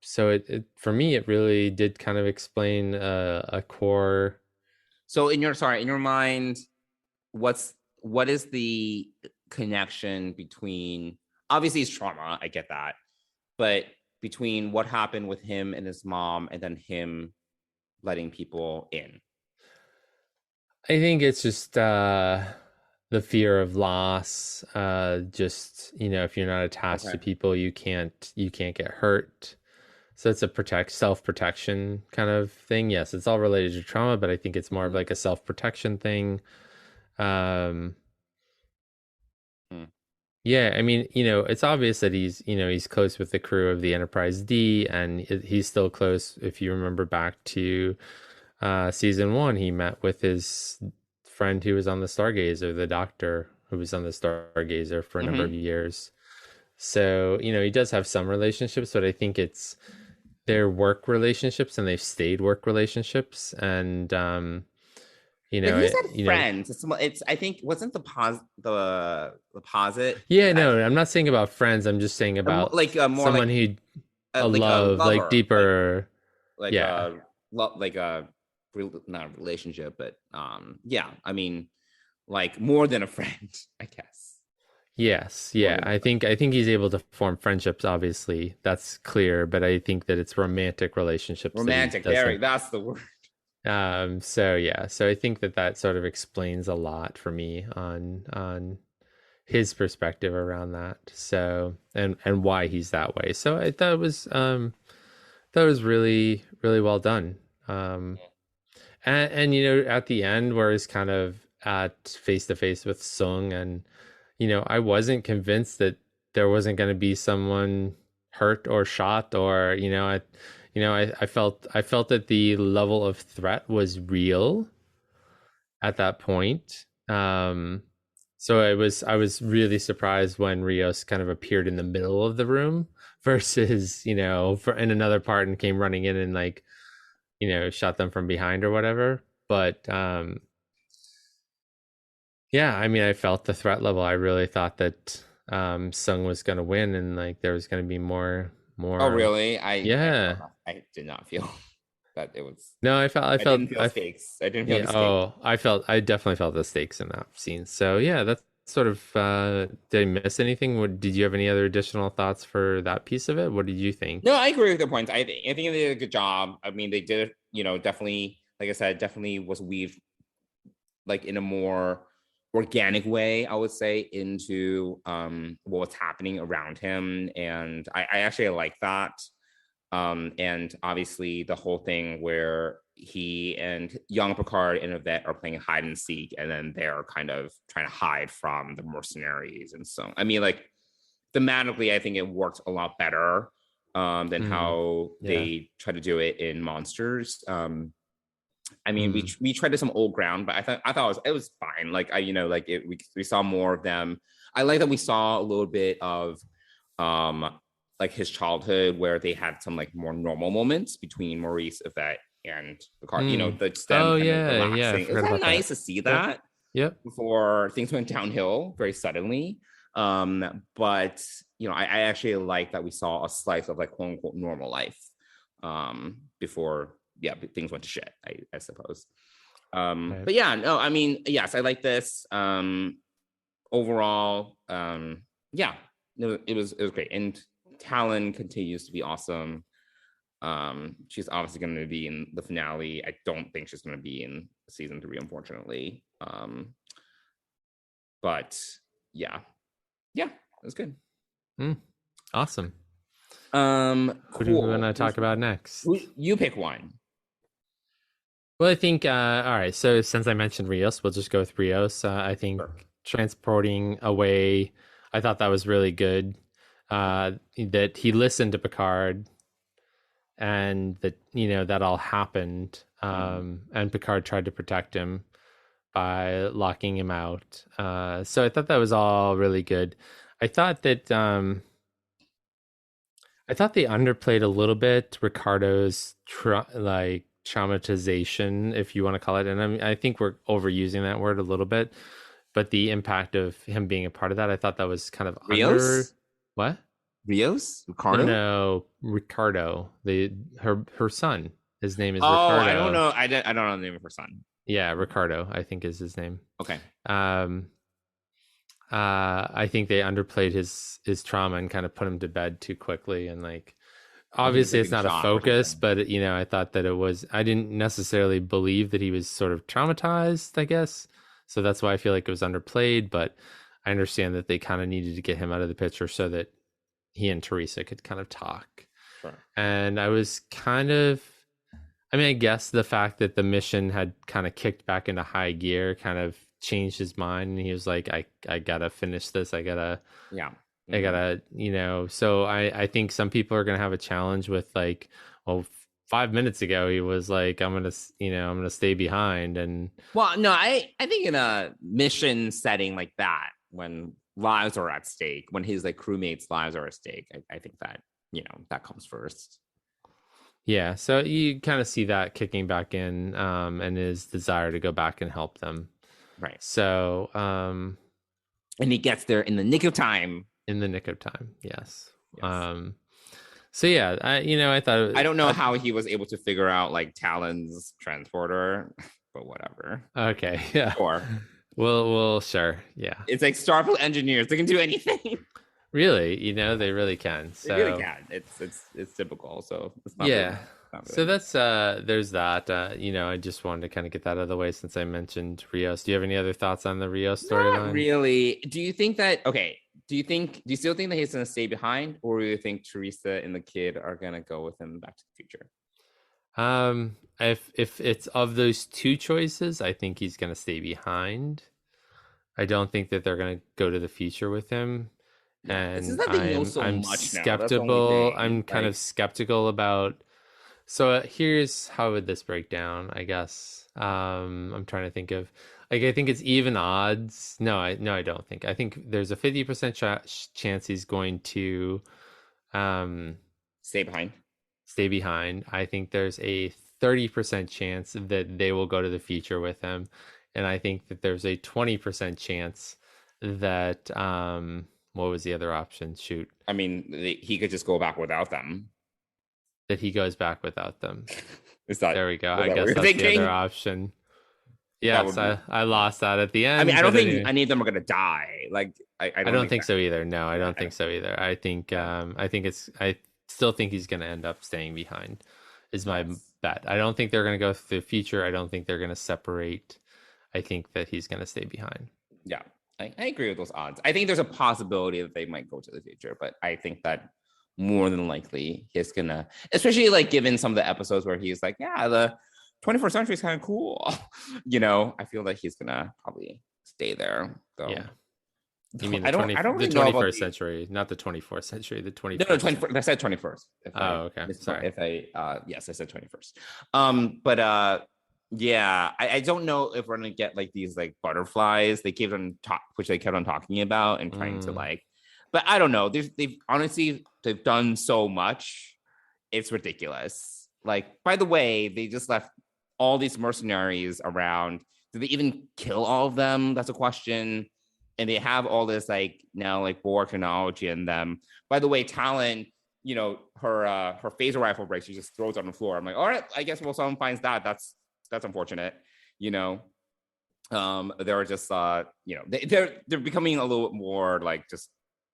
so it for me, it really did kind of explain a core. So in your mind, what is the connection between, obviously it's trauma, I get that, but between what happened with him and his mom and then him letting people in? I think it's just the fear of loss. Just, you know, if you're not attached to people, you can't get hurt. So it's a self-protection kind of thing. Yes, it's all related to trauma, but I think it's more of like a self-protection thing. Um, yeah, I mean, it's obvious that he's close with the crew of the Enterprise D, and he's still close. If you remember back to season 1, he met with his friend who was on the Stargazer, the doctor who was on the Stargazer for a number of years. So, he does have some relationships, but I think it's their work relationships, and they've stayed work relationships. And But you said friends. It's I think wasn't the posit. Yeah, no, I'm not saying about friends. I'm just saying about like more someone like, who like love, a lover, like deeper, like yeah, like a not a relationship, but yeah. I mean, like more than a friend, I guess. yes, yeah. I think he's able to form friendships. Obviously, that's clear. But I think that it's romantic relationships. Romantic, that's the word. So yeah, so I think that sort of explains a lot for me on his perspective around that. So and why he's that way. So I thought it was really, really well done. And at the end where he's kind of at face to face with Sung, and I wasn't convinced that there wasn't going to be someone hurt or shot, or I felt that the level of threat was real at that point. So I was really surprised when Rios kind of appeared in the middle of the room versus, in another part and came running in and like, shot them from behind or whatever. But yeah, I mean, I felt the threat level. I really thought that Sung was going to win, and like there was going to be more. Oh, really? I did not feel that it was. No, I didn't feel stakes. I didn't feel the stakes. I definitely felt the stakes in that scene. So yeah, that's sort of. Did I miss anything? Did you have any other additional thoughts for that piece of it? What did you think? No, I agree with the points. I think they did a good job. I mean, they did. Definitely, like I said, definitely was weaved like in a more organic way, I would say, into what's happening around him. And I actually like that. And obviously the whole thing where he and young Picard and Yvette are playing hide and seek, and then they're kind of trying to hide from the mercenaries. And so, I mean, like thematically, I think it worked a lot better than how they try to do it in Monsters. I mean, we tried some old ground, but I thought it was fine. Like we saw more of them. I like that we saw a little bit of like his childhood, where they had some like more normal moments between Maurice, Yvette, and Picard. It's them relaxing. It was kind of nice to see that. Yep. Before things went downhill very suddenly. But I actually like that we saw a slice of like quote unquote normal life before things went to shit, I suppose. Right. But yeah, no, I mean, yes, I like this. Overall, yeah, no, it was great. And Talon continues to be awesome. She's obviously going to be in the finale. I don't think she's going to be in season 3, unfortunately. But yeah, it was good. Awesome. Cool. What do we want to talk about next? You pick one. Well, I think, all right, so since I mentioned Rios, we'll just go with Rios. I think transporting away, I thought that was really good. That he listened to Picard, and that, that all happened. And Picard tried to protect him by locking him out. So I thought that was all really good. I thought that, they underplayed a little bit Ricardo's traumatization, if you want to call it. And I think we're overusing that word a little bit, but the impact of him being a part of that, I thought that was kind of Rios? What? Rios? Ricardo? No, Ricardo. Her son. His name is Ricardo. Ricardo. I don't know. I don't know the name of her son. Yeah, Ricardo, I think is his name. Okay. I think they underplayed his trauma and kind of put him to bed too quickly, and like obviously it's not a focus, but I thought that I didn't necessarily believe that he was sort of traumatized, I guess. So that's why I feel like it was underplayed, but I understand that they kind of needed to get him out of the picture so that he and Teresa could kind of talk. Sure. And I was I guess the fact that the mission had kind of kicked back into high gear kind of changed his mind, and he was like, I gotta finish this. I gotta, so I think some people are gonna have a challenge with like, well, 5 minutes ago he was like, I'm gonna stay behind. And well, no, I think in a mission setting like that, when lives are at stake, when his like crewmates' lives are at stake, I think that, that comes first. Yeah, so you kind of see that kicking back in, and his desire to go back and help them. Right. So, and he gets there in the nick of time. In the nick of time, yes. So yeah, I thought I don't know how he was able to figure out like Talon's transporter, but whatever. Okay, yeah. Sure. Well, sure, yeah. It's like Starfleet engineers; they can do anything. Really, they really can. So they really can. It's typical. So it's not yeah. Really, not really. So that's there's that. I just wanted to kind of get that out of the way since I mentioned Rios. Do you have any other thoughts on the Rios storyline? Not really. Do you think that? Okay. Do you still think that he's gonna stay behind, or do you think Teresa and the kid are gonna go with him back to the future? If it's of those two choices, I think he's gonna stay behind. I don't think that they're gonna go to the future with him. And I'm skeptical. I'm kind of skeptical about. So here's how would this break down? I guess I'm trying to think of. Like, I think it's even odds. No, I don't think. I think there's a 50% chance he's going to stay behind. Stay behind. I think there's a 30% chance that they will go to the future with him, and I think that there's a 20% chance that what was the other option? Shoot. I mean, he could just go back without them. That he goes back without them. There we go. I guess that's the other option. Yes, I lost that at the end. I mean, I don't think any of them are gonna die. Like, I don't think so either. No, I don't think so either. I think I still think he's gonna end up staying behind. Is my bet. I don't think they're gonna go through the future. I don't think they're gonna separate. I think that he's gonna stay behind. Yeah. I agree with those odds. I think there's a possibility that they might go to the future, but I think that more than likely he's gonna, especially like given some of the episodes where he's like, yeah, the 21st century is kind of cool. I feel like he's gonna probably stay there. So. Yeah. You mean the 21st century, not the 24th century, the 21st. No, 21st. I said 21st. Okay. Sorry. Yes, I said 21st. Yeah, I don't know if we're gonna get like these like butterflies they kept on which they kept on talking about and trying to like, but I don't know. They've honestly done so much, it's ridiculous. Like, by the way, they just left all these mercenaries around. Did they even kill all of them? That's a question. And they have all this like now like Borg technology in them. By the way, Talon, her phaser rifle breaks. She just throws it on the floor. I'm like, all right, I guess someone finds that. That's unfortunate, they're just they're becoming a little bit more like just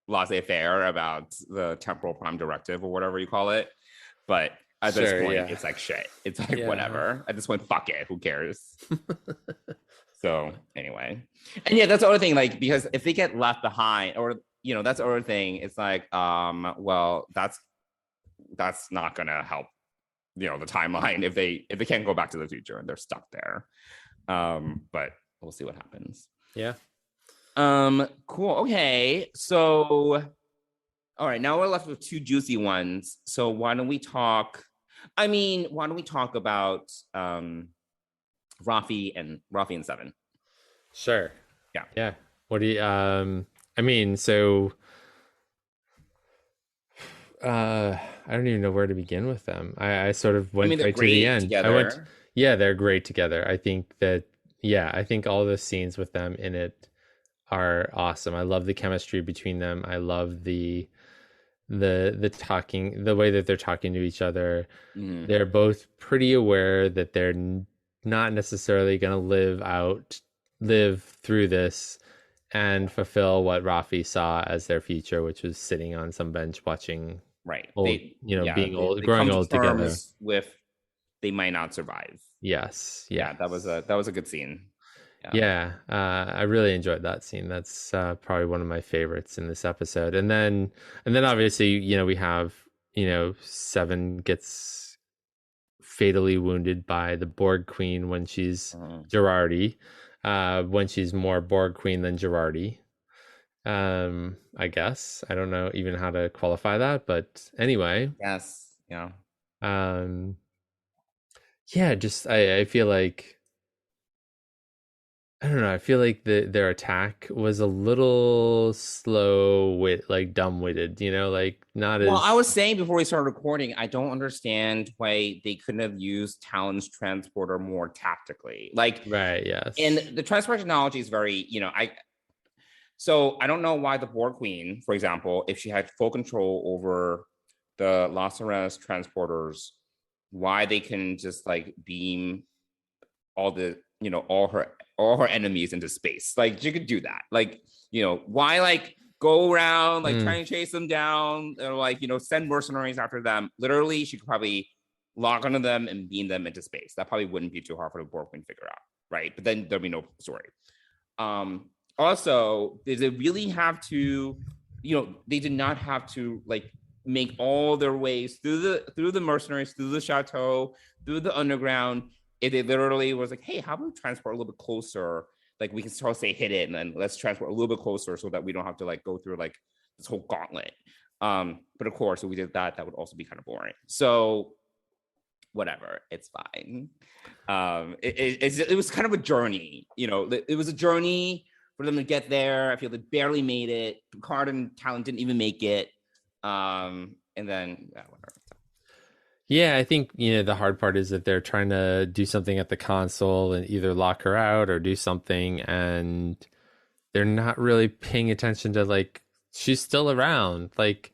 laissez-faire about the temporal prime directive or whatever you call it. But at this point, it's like shit. It's like whatever. At this point, fuck it. Who cares? So anyway, and that's the other thing. Like, because if they get left behind, or that's the other thing. It's like, well, that's not gonna help. The timeline if they can't go back to the future and they're stuck there. But we'll see what happens. Yeah. Cool. Okay. So, all right. Now we're left with two juicy ones. So why don't we talk about Rafi and Seven? Sure. Yeah. Yeah. What do you? So. I don't even know where to begin with them. I sort of went right to the end. Together. They're great together. I think all the scenes with them in it are awesome. I love the chemistry between them. I love the talking, the way that they're talking to each other. Mm. They're both pretty aware that they're not necessarily going to live through this and fulfill what Rafi saw as their future, which was sitting on some bench watching. Right. Being old, growing old together. With they might not survive. Yes. Yeah. That was a good scene. Yeah. I really enjoyed that scene. That's probably one of my favorites in this episode. And then obviously, we have, Seven gets fatally wounded by the Borg Queen when she's Jurati, when she's more Borg Queen than Jurati. I guess I don't know even how to qualify that, but anyway. Yes. Yeah. Yeah, just I feel like I don't know. I feel like their attack was a little like dumb-witted, like not as. Well, I was saying before we started recording, I don't understand why they couldn't have used Talon's transporter more tactically. Like, right, yes. And the transport technology is very, so I don't know why the Borg Queen, for example, if she had full control over the La Sirena transporters, why they can just like beam all the, all her enemies into space. Like she could do that. Like, why like go around like trying to chase them down or like, send mercenaries after them. Literally, she could probably lock onto them and beam them into space. That probably wouldn't be too hard for the Borg Queen to figure out, right? But then there'll be no story. Also, did they really have to, they did not have to like make all their ways through the mercenaries, through the chateau, through the underground. It literally was like, hey, how about we transport a little bit closer? Like we can sort of say hit it, and then let's transport a little bit closer so that we don't have to like go through like this whole gauntlet. But of course, if we did that, that would also be kind of boring. So whatever, it's fine. It was kind of a journey, it was a journey for them to get there. I feel they barely made it. Picard and Talon didn't even make it. And then whatever. Yeah, I think, the hard part is that they're trying to do something at the console and either lock her out or do something, and they're not really paying attention to, like, she's still around. Like,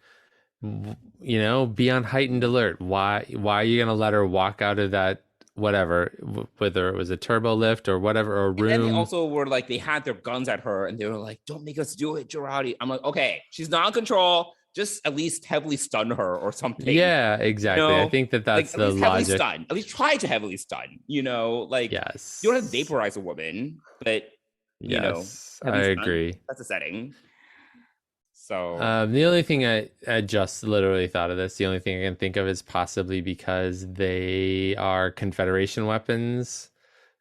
be on heightened alert. Why are you going to let her walk out of that, whatever, whether it was a turbo lift or whatever, or a room? And then they also were like, they had their guns at her, and they were like, don't make us do it, Jurati. I'm like, okay, she's not in control. Just at least heavily stun her or something. Yeah, exactly. I think that's like, the logic. At least try to heavily stun. Like, yes, you don't have to vaporize a woman, but yes, I agree. That's a setting. So the only thing I just literally thought of this. The only thing I can think of is possibly because they are Confederation weapons,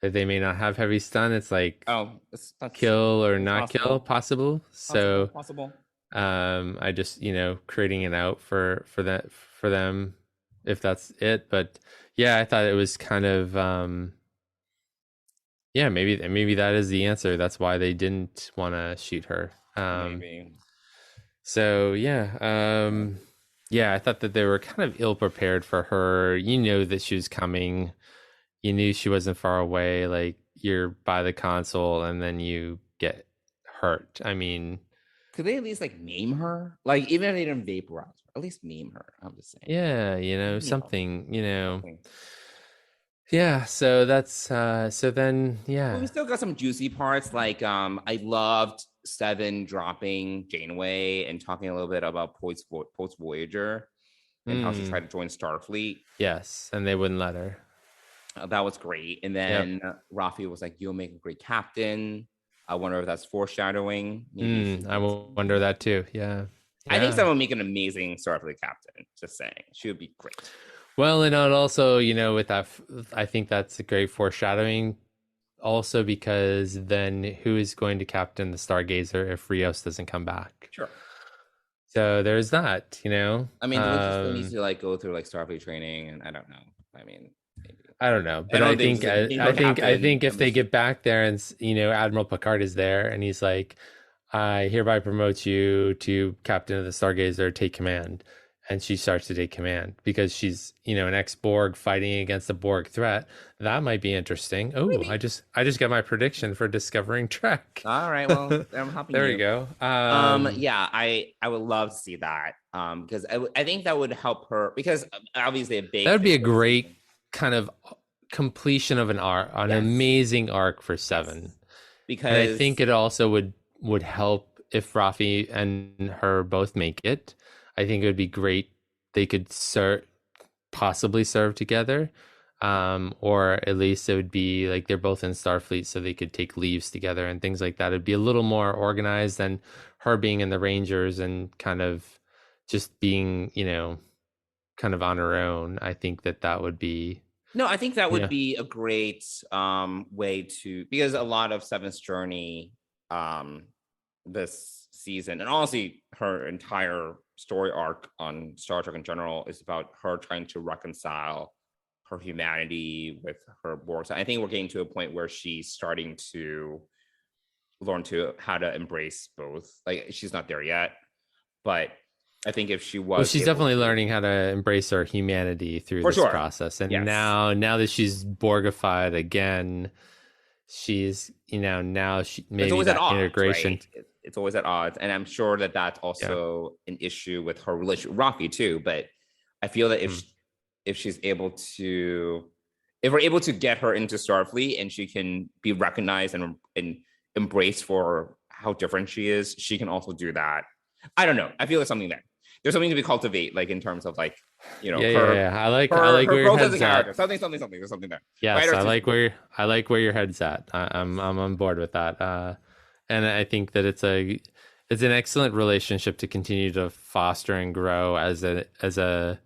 that they may not have heavy stun. It's like that's kill or not kill possible. So possible. I just creating it out for them, if that's it. But yeah, I thought it was kind of maybe that is the answer. That's why they didn't want to shoot her. Maybe. So I thought that they were kind of ill prepared for her. That she was coming. You knew she wasn't far away. Like, you're by the console and then you get hurt. I mean, could they at least like name her? Like, even if they didn't vaporize her, at least name her. I'm just saying. Yeah, something. Yeah. So that's so then Well, we still got some juicy parts. Like, I loved Seven dropping Janeway and talking a little bit about post Voyager and how she tried to join Starfleet. Yes, and they wouldn't let her. That was great. And then Rafi was like, "You'll make a great captain." I wonder if that's foreshadowing. I will wonder that too. Yeah. I think someone would make an amazing Starfleet captain. Just saying, she would be great. Well, and also, with that, I think that's a great foreshadowing. Also, because then who is going to captain the Stargazer if Rios doesn't come back? Sure. So there's that. I mean, we still need to like go through like Starfleet training, and I don't know. I mean, maybe. I don't know, but I think if they get back there and Admiral Picard is there and he's like, I hereby promote you to captain of the Stargazer, take command. And she starts to take command because she's, an ex-Borg fighting against a Borg threat. That might be interesting. Oh, I just got my prediction for Discovering Trek. All right, well, I'm helping there you. We go. Yeah, I would love to see that. Because I think that would help her, because obviously that would be a great kind of completion of an amazing arc for Seven. Yes. Because and I think it also would help if Rafi and her both make it. I think it would be great. They could possibly serve together, or at least it would be like they're both in Starfleet, so they could take leaves together and things like that. It'd be a little more organized than her being in the Rangers and kind of just being, kind of on her own, I think that would be. No, I think that would be a great way to, because a lot of Seven's journey this season, and honestly her entire story arc on Star Trek in general, is about her trying to reconcile her humanity with her Borg. So I think we're getting to a point where she's starting to learn how to embrace both. Like, she's not there yet, but I think if she was, well, she's definitely learning how to embrace her humanity through this process. And now that she's Borgified again, she's, now she maybe it's always that at odds, integration. Right? It's always at odds, and I'm sure that that's also an issue with her relationship with Rafi too. But I feel that if she's able to, if we're able to get her into Starfleet and she can be recognized and embraced for how different she is, she can also do that. I don't know. I feel like something there. There's something to be cultivate, like in terms of like, I like where your head's at. Something. There's something there. Yes, I like where your head's at. I'm on board with that. And I think that it's an excellent relationship to continue to foster and grow as a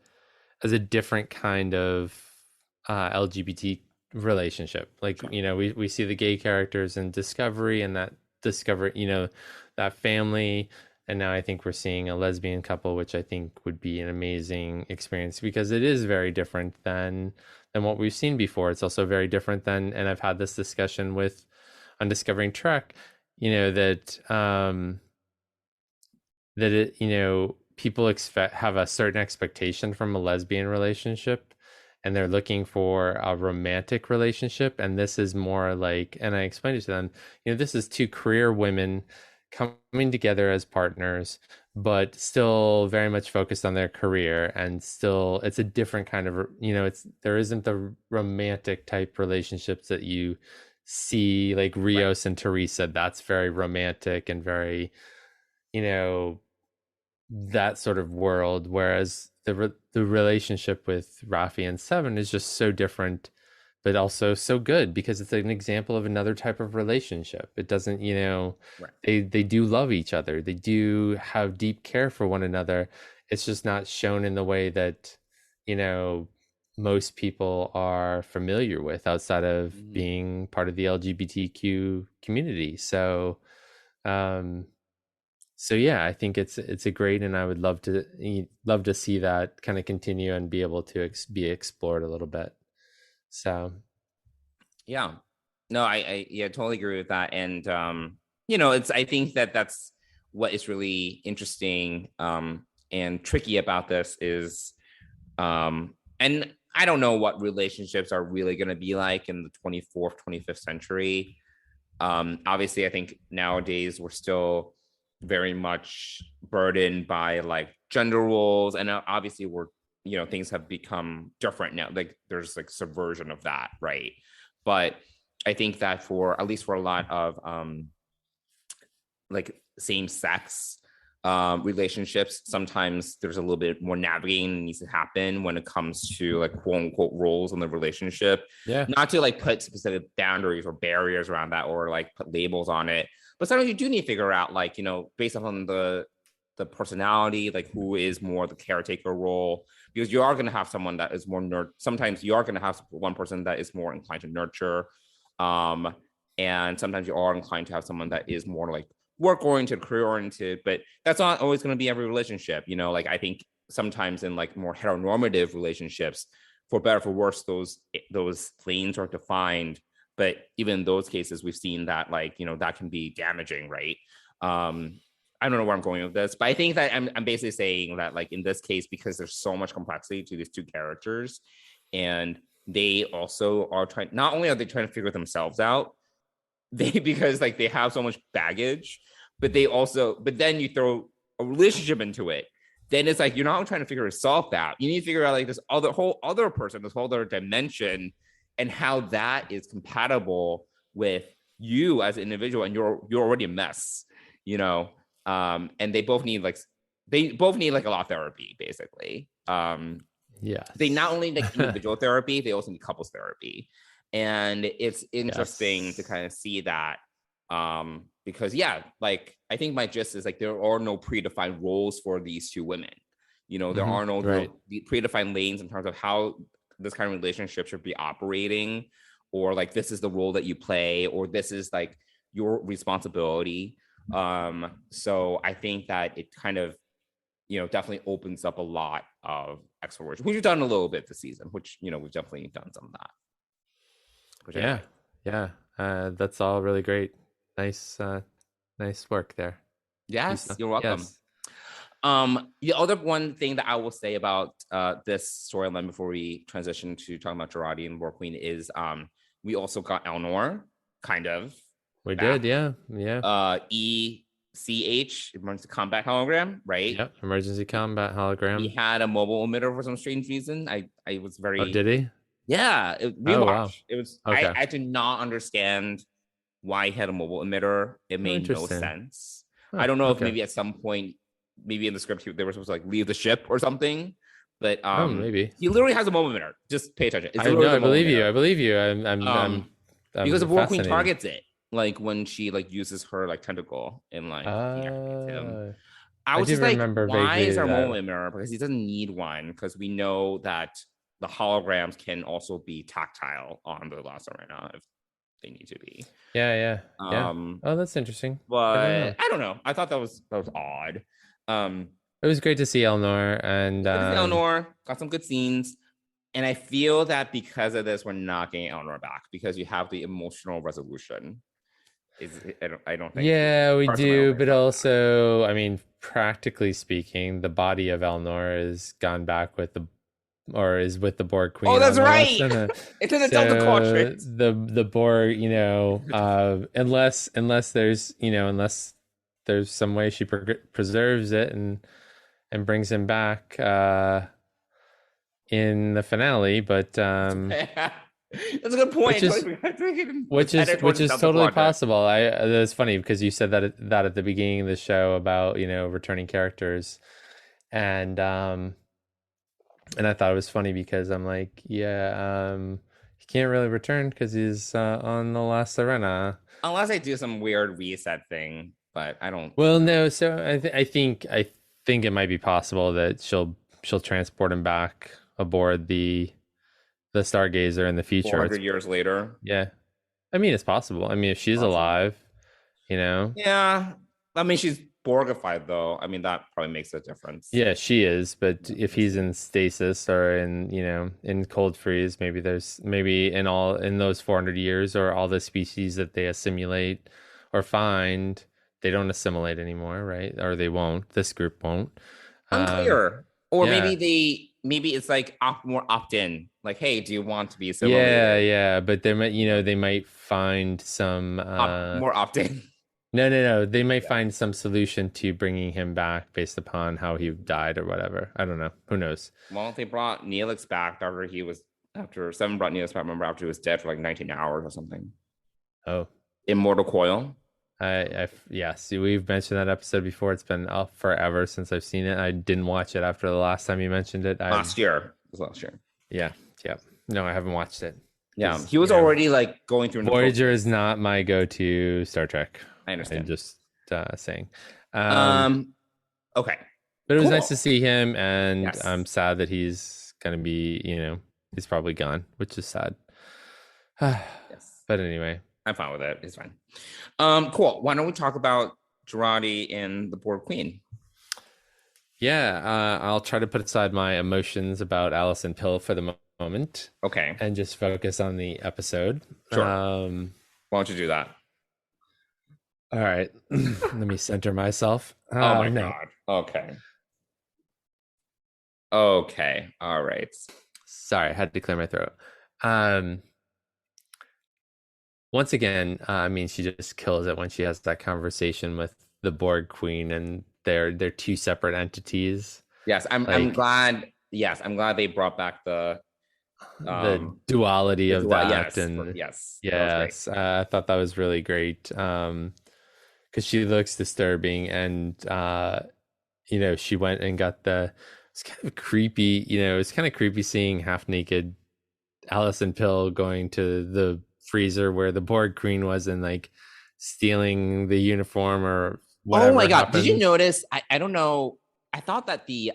different kind of LGBT relationship. Like, we see the gay characters in Discovery, and that that family. And now I think we're seeing a lesbian couple, which I think would be an amazing experience, because it is very different than what we've seen before. It's also very different than, and I've had this discussion on Discovering Trek, that people have a certain expectation from a lesbian relationship, and they're looking for a romantic relationship. And this is more like, and I explained it to them, this is two career women coming together as partners, but still very much focused on their career, and still it's a different kind of, there isn't the romantic type relationships that you see, like Rios and Teresa. That's very romantic and very, that sort of world, whereas the relationship with Rafi and Seven is just so different, but also so good, because it's an example of another type of relationship. It doesn't, they do love each other. They do have deep care for one another. It's just not shown in the way that, most people are familiar with outside of being part of the LGBTQ community. So, yeah, I think it's a great, and I would love to see that kind of continue and be able to be explored a little bit. So, yeah, no, I totally agree with that. And, I think that's what is really interesting and tricky about this is, and I don't know what relationships are really going to be like in the 24th, 25th century. Obviously, I think nowadays we're still very much burdened by like gender roles, and obviously we're, things have become different now. Like there's like subversion of that, right? But I think that at least for a lot of like same-sex relationships, sometimes there's a little bit more navigating that needs to happen when it comes to like quote unquote roles in the relationship. Yeah. Not to like put specific boundaries or barriers around that, or like put labels on it, but sometimes you do need to figure out, like, based on the personality, like who is more the caretaker role, because you are going to have someone that is more sometimes you are going to have one person that is more inclined to nurture, and sometimes you are inclined to have someone that is more like work-oriented, career-oriented, but that's not always going to be every relationship. Like I think sometimes in like more heteronormative relationships, for better or for worse, those lanes are defined. But even in those cases, we've seen that, like, that can be damaging, right? I don't know where I'm going with this, but I think that I'm basically saying that, like, in this case, because there's so much complexity to these two characters, and they also are not only are they trying to figure themselves out, because like they have so much baggage, but then you throw a relationship into it, then it's like you're not trying to figure yourself out. You need to figure out like this whole other person, this whole other dimension, and how that is compatible with you as an individual, and you're already a mess, and they both need like a lot of therapy, basically. They not only need like individual therapy, they also need couples therapy. And it's interesting to kind of see that, because like I think my gist is like there are no predefined roles for these two women. There are no right. predefined lanes in terms of how this kind of relationship should be operating, or like this is the role that you play, or this is like your responsibility. So I think that it kind of definitely opens up a lot of exploration, which we've done a little bit this season, which we've definitely done some of that. That's all really great. Nice work there. Yes, you're welcome. Yes. The other one thing that I will say about this storyline before we transition to talking about Jurati and War Queen is we also got Elnor, kind of. We did, yeah. ECH, emergency combat hologram, right? Yep, emergency combat hologram. He had a mobile emitter for some strange reason. I was very. Oh, did he? Yeah, wow. It was. Okay. I did not understand why he had a mobile emitter. It made no sense. I don't know if maybe at some point, maybe in the script they were supposed to like leave the ship or something, but maybe he literally has a mobile emitter. Just pay attention. I believe you. I believe you. I'm because the Borg Queen targets it, like when she like uses her like tentacle and like him. I was just like, why is there a mobile emitter? Because he doesn't need one, because we know that the holograms can also be tactile on the last arena if they need to be. Yeah. Oh, that's interesting. But I don't know. I thought that was odd. It was great to see Elnor, and Elnor got some good scenes, and I feel that because of this, we're not getting Elnor back because you have the emotional resolution. I don't think. Yeah, we do, but also, I mean, practically speaking, the body of Elnor is gone back with the Borg Queen. Oh, that's right. It's in the Delta Quadrant. The Borg, unless there's some way she preserves it and brings him back in the finale, but that's a good point. Which is totally possible. That's funny because you said that at the beginning of the show about returning characters, and I thought it was funny because I'm like, he can't really return because he's on the last arena. Unless I do some weird reset thing, but I don't. Well, no. So I think it might be possible that she'll transport him back aboard the Stargazer in the future. 400 years later. Yeah, I mean it's possible. I mean if she's alive, Yeah, I mean she's Borgified though. I mean that probably makes a difference. Yeah, she is. But if he's in stasis or in cold freeze, maybe in those 400 years, or all the species that they assimilate or find, they don't assimilate anymore, right? Or they won't. This group won't. Unclear. Or maybe it's like more opt-in. Like, hey, do you want to be assimilated? Yeah. But they might find some more opt-in. No. They might find some solution to bringing him back based upon how he died or whatever. I don't know. Who knows? Well, they brought Neelix back after Seven brought Neelix back. Remember, after he was dead for like 19 hours or something. Oh, Immortal Coil. See, we've mentioned that episode before. It's been forever since I've seen it. I didn't watch it after the last time you mentioned it. Last year. It was last year. Yeah. No, I haven't watched it. Yeah, he was already like going through. Voyager is not my go-to Star Trek. I understand. I'm just saying. Okay. But it was nice to see him, and yes. I'm sad that he's gonna be, he's probably gone, which is sad. Yes. But anyway, I'm fine with it. It's fine. Cool. Why don't we talk about Jurati and the Borg Queen? Yeah, I'll try to put aside my emotions about Alison Pill for the moment. Okay. And just focus on the episode. Sure. Why don't you do that? All right. Let me center myself. Oh my God. Okay. All right. Sorry, I had to clear my throat. Once again, I mean, she just kills it when she has that conversation with the Borg Queen, and they're two separate entities. Yes, I'm glad. Yes, I'm glad they brought back the duality of that. Yes. I thought that was really great. Because she looks disturbing, and she went and got it's kind of creepy. It's kind of creepy seeing half naked Alison Pill going to the freezer where the Borg Queen was and like stealing the uniform or whatever. Oh my God. happened. Did you notice? I don't know. I thought that the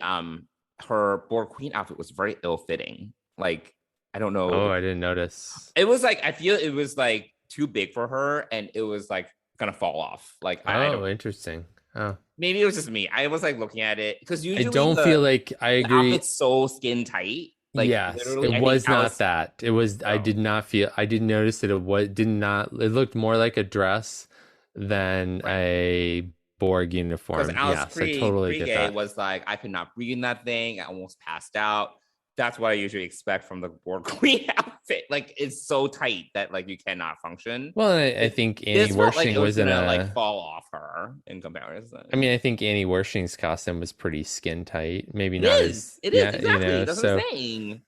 her Borg Queen outfit was very ill-fitting. Like, I don't know. Oh, I didn't notice. It was like, I feel it was like too big for her, and it was like gonna fall off. Like, I Oh, don't. interesting. Oh, Maybe it was just me. I was like looking at it because I usually don't feel like I the agree. outfit's so skin tight. Like, Yes, literally, it I was think not that. It was. I Oh. did not feel. I did notice that it was. Did not. It looked more like a dress than a Borg uniform. Because Alice Yes, I totally get that. was like, I could not breathe in that thing. I almost passed out. That's what I usually expect from the Borg Queen outfit. Like, it's so tight that like you cannot function. Well, I think Annie This felt like Wersching it was in gonna a. like fall off her in comparison. I mean, I think Annie Wersching's costume was pretty skin tight. Maybe it not is. as. It is yeah, exactly. you know. That's So, what I'm saying.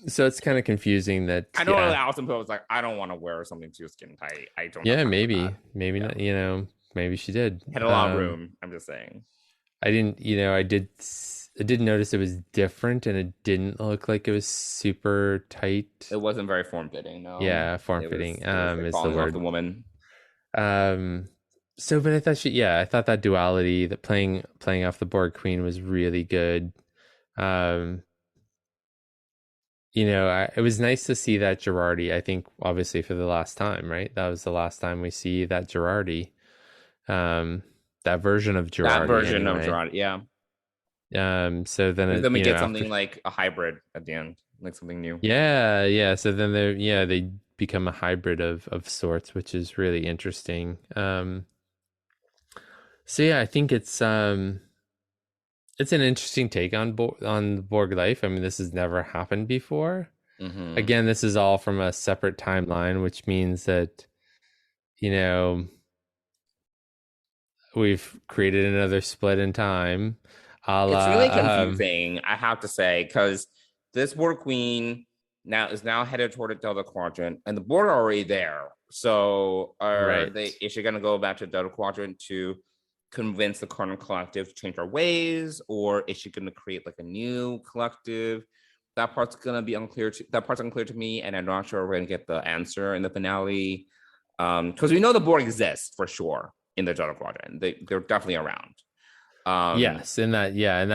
so it's kind of confusing that. I don't know. Yeah, Alison Pill was like, I don't want to wear something too skin tight. I don't. yeah, have time for maybe, that. maybe Yeah. not. You know, maybe she did. Had a lot of room. I'm just saying. I didn't. You know, I did. I did notice it was different, and it didn't look like it was super tight. It wasn't very form fitting. No. Yeah, form It was- fitting. it was, like, Is the falling off word. the woman. So, but I thought I thought that duality, that playing off the Borg Queen was really good. You know, it was nice to see that Jurati. I think obviously for the last time, right? That was the last time we see that Jurati. That version of Jurati. That version anyway. of Jurati, yeah. So then, Then we get after- something like a hybrid at the end, like something new. Yeah. So then they become a hybrid of sorts, which is really interesting. So yeah, I think it's an interesting take on Borg life. I mean, this has never happened before. Mhm. Again, this is all from a separate timeline, which means that, you know, we've created another split in time. It's really confusing, I have to say, because this Borg Queen is now headed toward the Delta Quadrant, and the Borg are already there. So is she going to go back to the Delta Quadrant to convince the current collective to change our ways, or is she going to create like a new collective? That part's unclear to me, and I'm not sure we're going to get the answer in the finale. Because we know the Borg exists for sure in the Delta Quadrant. They're definitely around. Yes, in that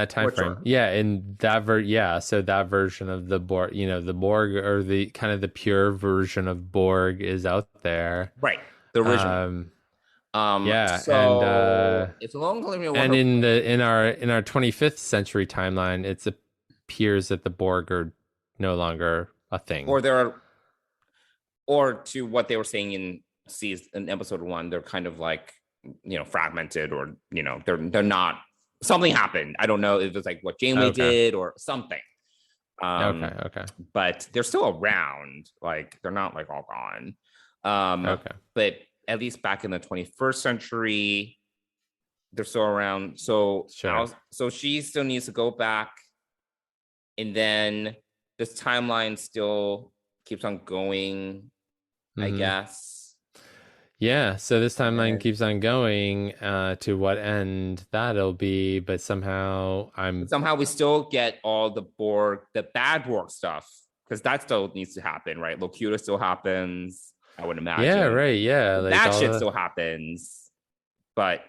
time frame. Sure. Yeah, in that so that version of the Borg, you know, the Borg, or the kind of the pure version of Borg, is out there. Right. The original. Yeah, so it's a long time. And in our 25th century timeline, it appears that the Borg are no longer a thing. Or to what they were saying in episode 1, they're kind of like, you know, fragmented, or, you know, they're not, something happened. I don't know if it's like what Janeway did or something. Okay. But they're still around. Like, they're not like all gone. But at least back in the 21st century, they're still around. So so she still needs to go back, and then this timeline still keeps on going, I guess. Yeah, so this timeline keeps on going to what end that'll be, but somehow we still get all the bad Borg stuff, because that still needs to happen, right? Locuta still happens, I would imagine. Yeah, right, yeah. Like that shit still happens, but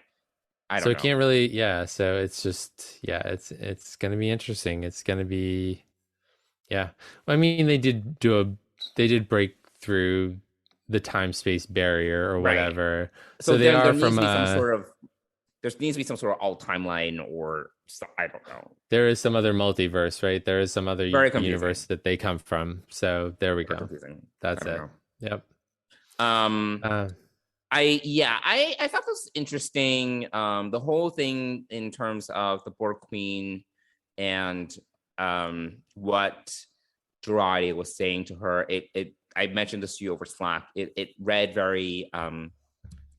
I don't know. So it can't really, so it's just, it's going to be interesting. It's going to be, well, I mean, they did break through the time-space barrier or whatever. Right. So they are from there needs to be some sort of alt timeline, or I don't know. There is some other multiverse, right? There is some other universe that they come from. So there we go. Confusing. That's it. Yep. I thought this was interesting. The whole thing in terms of the Borg Queen and what Jurati was saying to her. I mentioned this to you over Slack. It read very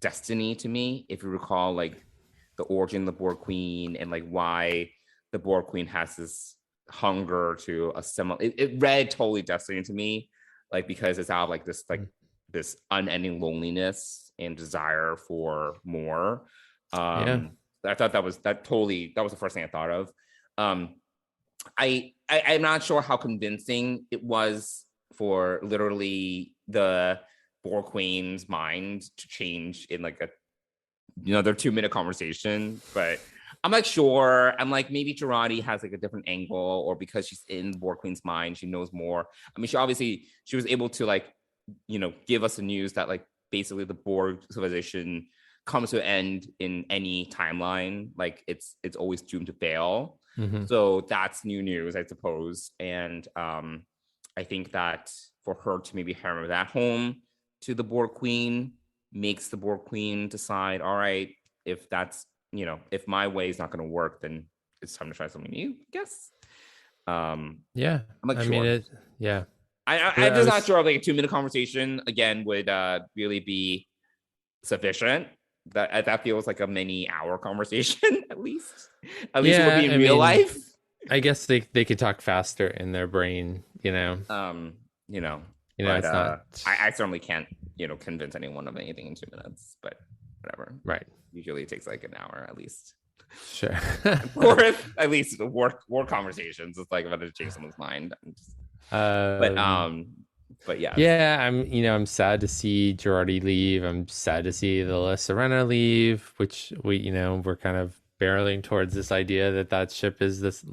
Destiny to me, if you recall, like the origin of the Borg Queen, and like why the Borg Queen has this hunger to assimilate. It read totally Destiny to me, like, because it's out of like this unending loneliness and desire for more. I thought that was the first thing I thought of. I'm not sure how convincing it was for literally the Borg Queen's mind to change in like another 2-minute conversation, but I'm like, sure. I'm like, maybe Jurati has like a different angle, or because she's in Borg Queen's mind, she knows more. I mean, she was able to like, give us the news that like basically the Borg civilization comes to an end in any timeline. Like it's always doomed to fail. Mm-hmm. So that's new news, I suppose. And I think that for her to maybe hammer that home to the Borg Queen makes the Borg Queen decide, all right, if that's, if my way is not going to work, then it's time to try something new, I guess. Yeah. I'm like, I sure. mean, yeah. I'm just not sure if like a 2-minute conversation again would really be sufficient. That feels like a many hour conversation at least it would be in real life. I guess they could talk faster in their brain, It's not. I certainly can't convince anyone of anything in 2 minutes, but whatever. Right. Usually it takes like an hour at least. Sure. Or at least the war conversations. It's like about to change someone's mind. But yeah. Yeah, I'm sad to see Jurati leave. I'm sad to see the La Serena leave, which we're kind of barreling towards this idea that ship is this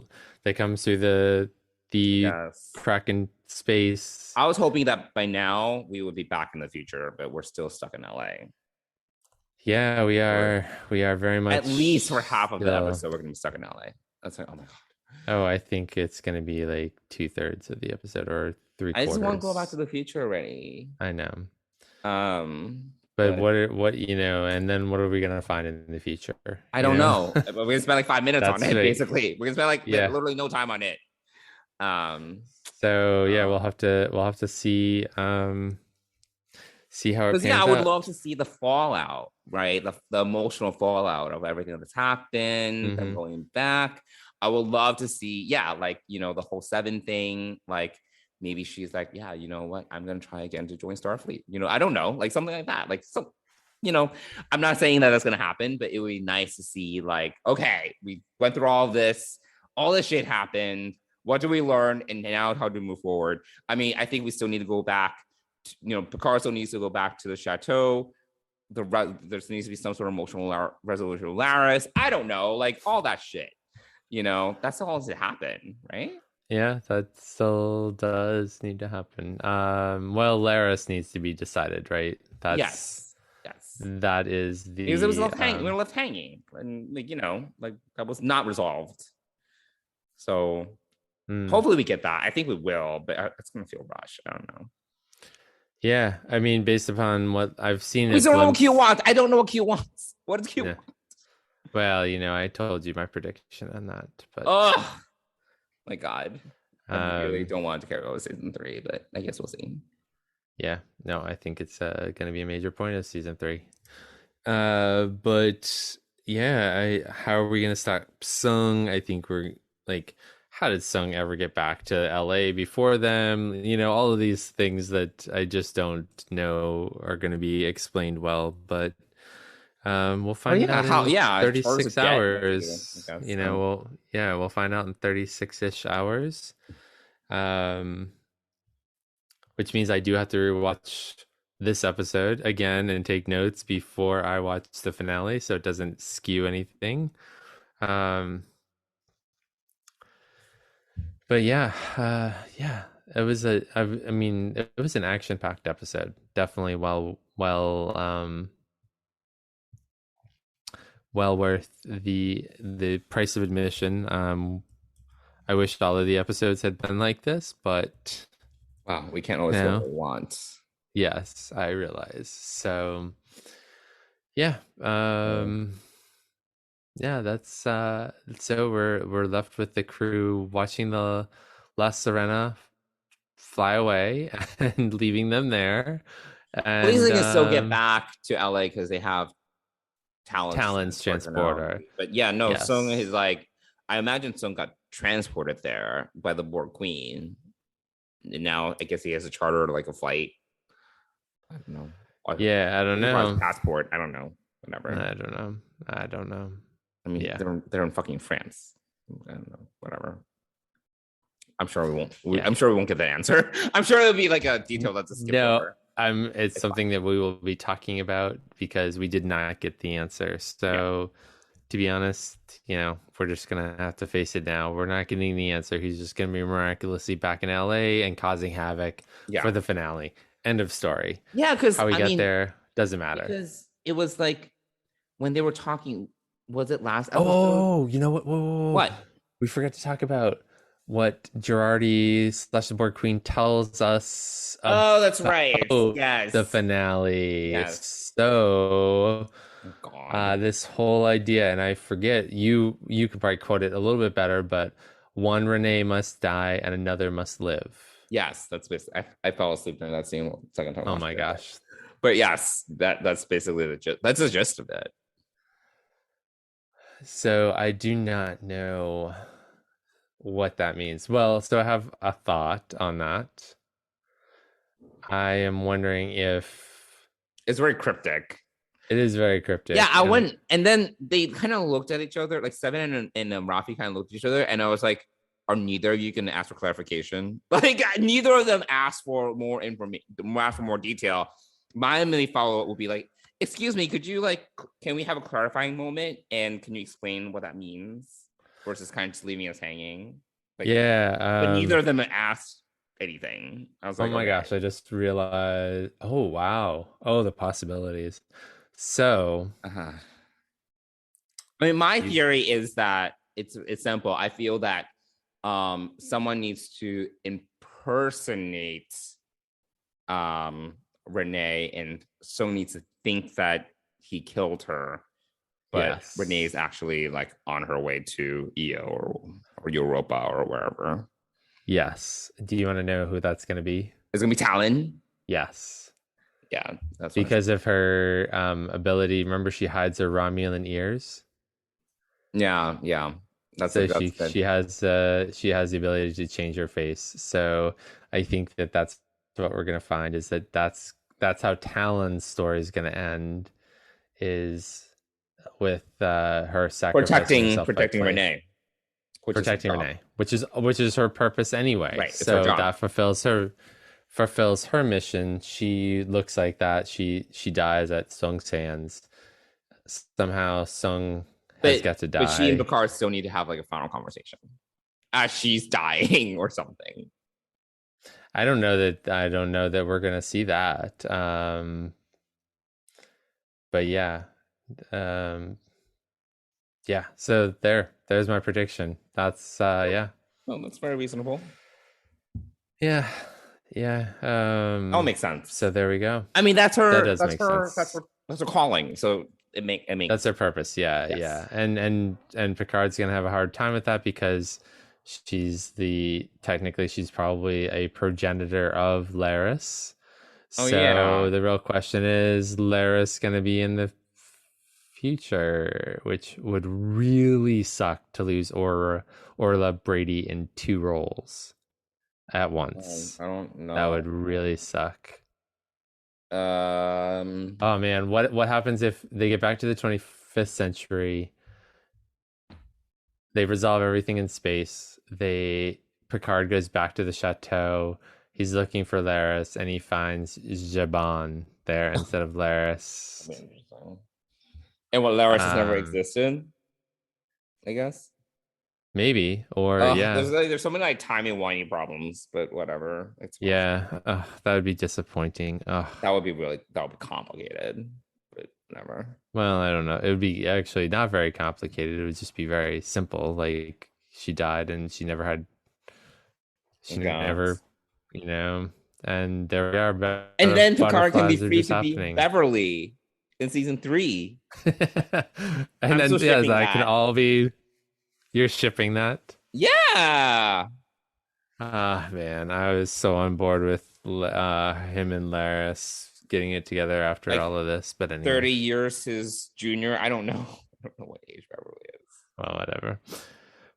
that comes through the crack in space. I was hoping that by now we would be back in the future, but we're still stuck in LA. Yeah, we are. We are very much. At least for half of the episode, we're gonna be stuck in LA. That's like, oh my god. Oh, I think it's gonna be like 2/3 of the episode or 3/4. I just want to go back to the future already. I know. But what and then what are we gonna find in the future? I don't know. We're gonna spend like 5 minutes on it. Right. Basically, we're gonna spend like literally no time on it. So yeah, we'll have to see how it pans I would out. love to see the fallout, right? The emotional fallout of everything that's happened, them going back. I would love to see, the whole Seven thing. Like maybe she's like, yeah, you know what? I'm gonna try again to join Starfleet. I don't know, like something like that. Like so, I'm not saying that that's gonna happen, but it would be nice to see, like, okay, we went through all this shit happened. What do we learn? And now how do we move forward? I mean, I think we still need to go back. Picard still needs to go back to the chateau. There needs to be some sort of emotional resolution with Laris. I don't know, like all that shit. That's all has to happen, right? Yeah, that still does need to happen. Well, Laris needs to be decided, right? Yes. That is the because it was left hanging. We were left hanging, and like that was not resolved. So hopefully we get that. I think we will, but it's gonna feel rushed. I don't know. Yeah, I mean, based upon what I've seen, we don't know what Q wants. I don't know what Q wants. What does Q want? Well, I told you my prediction on that. But oh my god, I really don't want to carry over season 3, but I guess we'll see. Yeah, no, I think it's going to be a major point of season 3. But yeah, how are we going to stop Sung? I think we're like, how did Sung ever get back to LA before them? All of these things that I just don't know are going to be explained well, but we'll find out in 36 hours. We'll find out in 36-ish hours. Which means I do have to rewatch this episode again and take notes before I watch the finale, so it doesn't skew anything. But yeah, it was it was an action-packed episode. Definitely well worth the price of admission. I wish all of the episodes had been like this, but wow, we can't always get what we want. Yes, I realize. So yeah, that's so we're left with the crew watching the La Serena fly away and leaving them there. And please can still get back to LA because they have Talon's transporter. But yeah, no, yes. Sung is like, I imagine Sung got transported there by the Borg Queen. And now I guess he has a charter like a flight. I don't know. Yeah, I don't know. Passport. I don't know. Whatever. I don't know. I mean, they're in fucking France. I don't know. Whatever. I'm sure we won't. I'm sure we won't get the answer. I'm sure it'll be like a detail that's a skip over. It's something that we will be talking about because we did not get the answer. So to be honest, we're just gonna have to face it now. We're not getting the answer. He's just gonna be miraculously back in LA and causing havoc for the finale. End of story. Yeah, because how we get there doesn't matter. Because it was like when they were talking, was it last episode? Oh, you know what? Whoa. What? We forgot to talk about what Jurati / the Borg Queen tells us. Oh, that's right. Yes. The finale. Yes. So this whole idea, and I forget, you could probably quote it a little bit better, but one Renee must die and another must live. Yes, that's basically. I fell asleep during that scene second time. Oh my gosh! But yes, that's basically the gist. That's the gist of it. So I do not know what that means. Well, so I have a thought on that. I am wondering if it's very cryptic. It is very cryptic. Yeah, I went, and then they kind of looked at each other, like Seven and Rafi kind of looked at each other, and I was like, "Are neither of you going to ask for clarification?" Like, neither of them asked for more information, asked for more detail. My only follow up will be like, "Excuse me, could you can we have a clarifying moment, and can you explain what that means?" Versus kind of just leaving us hanging. But neither of them asked anything. I was like, "Oh my gosh!" I just realized. Oh wow! Oh, the possibilities. So, I mean, my theory is that it's simple. I feel that someone needs to impersonate Renee, and someone needs to think that he killed her, but Renee is actually on her way to EO or Europa or wherever. Yes. Do you want to know who that's going to be? It's going to be Talon. Yes. Yeah, that's because of her ability. Remember, she hides her Romulan ears. Yeah. She has the ability to change her face. So I think that's what we're gonna find, is that's how Talon's story is gonna end, is with her sacrificing protecting Renee. Protecting Renee, which is her purpose anyway. Right. So that fulfills her mission. She looks like that. She dies at Sung's hands. Somehow Sung has got to die. But she and Picard still need to have a final conversation as she's dying or something. I don't know that we're gonna see that. But yeah. Yeah. So there's my prediction. That's Well, that's very reasonable. Yeah. Yeah. That makes sense. So there we go. I mean, that's her. That does make sense. That's her calling. So it makes. That's her purpose. Yeah. Yes. Yeah. And Picard's gonna have a hard time with that, because she's probably a progenitor of Laris. So the real question is, Laris gonna be in the future, which would really suck to lose Orla Brady in 2 roles at once. I don't know. That would really suck. Oh man, what happens if they get back to the 25th century? They resolve everything in space. Picard goes back to the chateau. He's looking for Laris, and he finds Zhaban there instead of Laris. And what, Laris has never existed, I guess. Maybe, or there's so many timey-wimey problems, but whatever. That would be disappointing. That would be complicated, but whatever. Well, I don't know. It would be actually not very complicated. It would just be very simple. Like, she died and she never, and there we are. And then Picard can be free to be Beverly in season 3. And then that can all be. You're shipping that? Yeah. Man, I was so on board with him and Laris getting it together after all of this. But anyway, 30 years his junior. I don't know what age Beverly is. Well, whatever.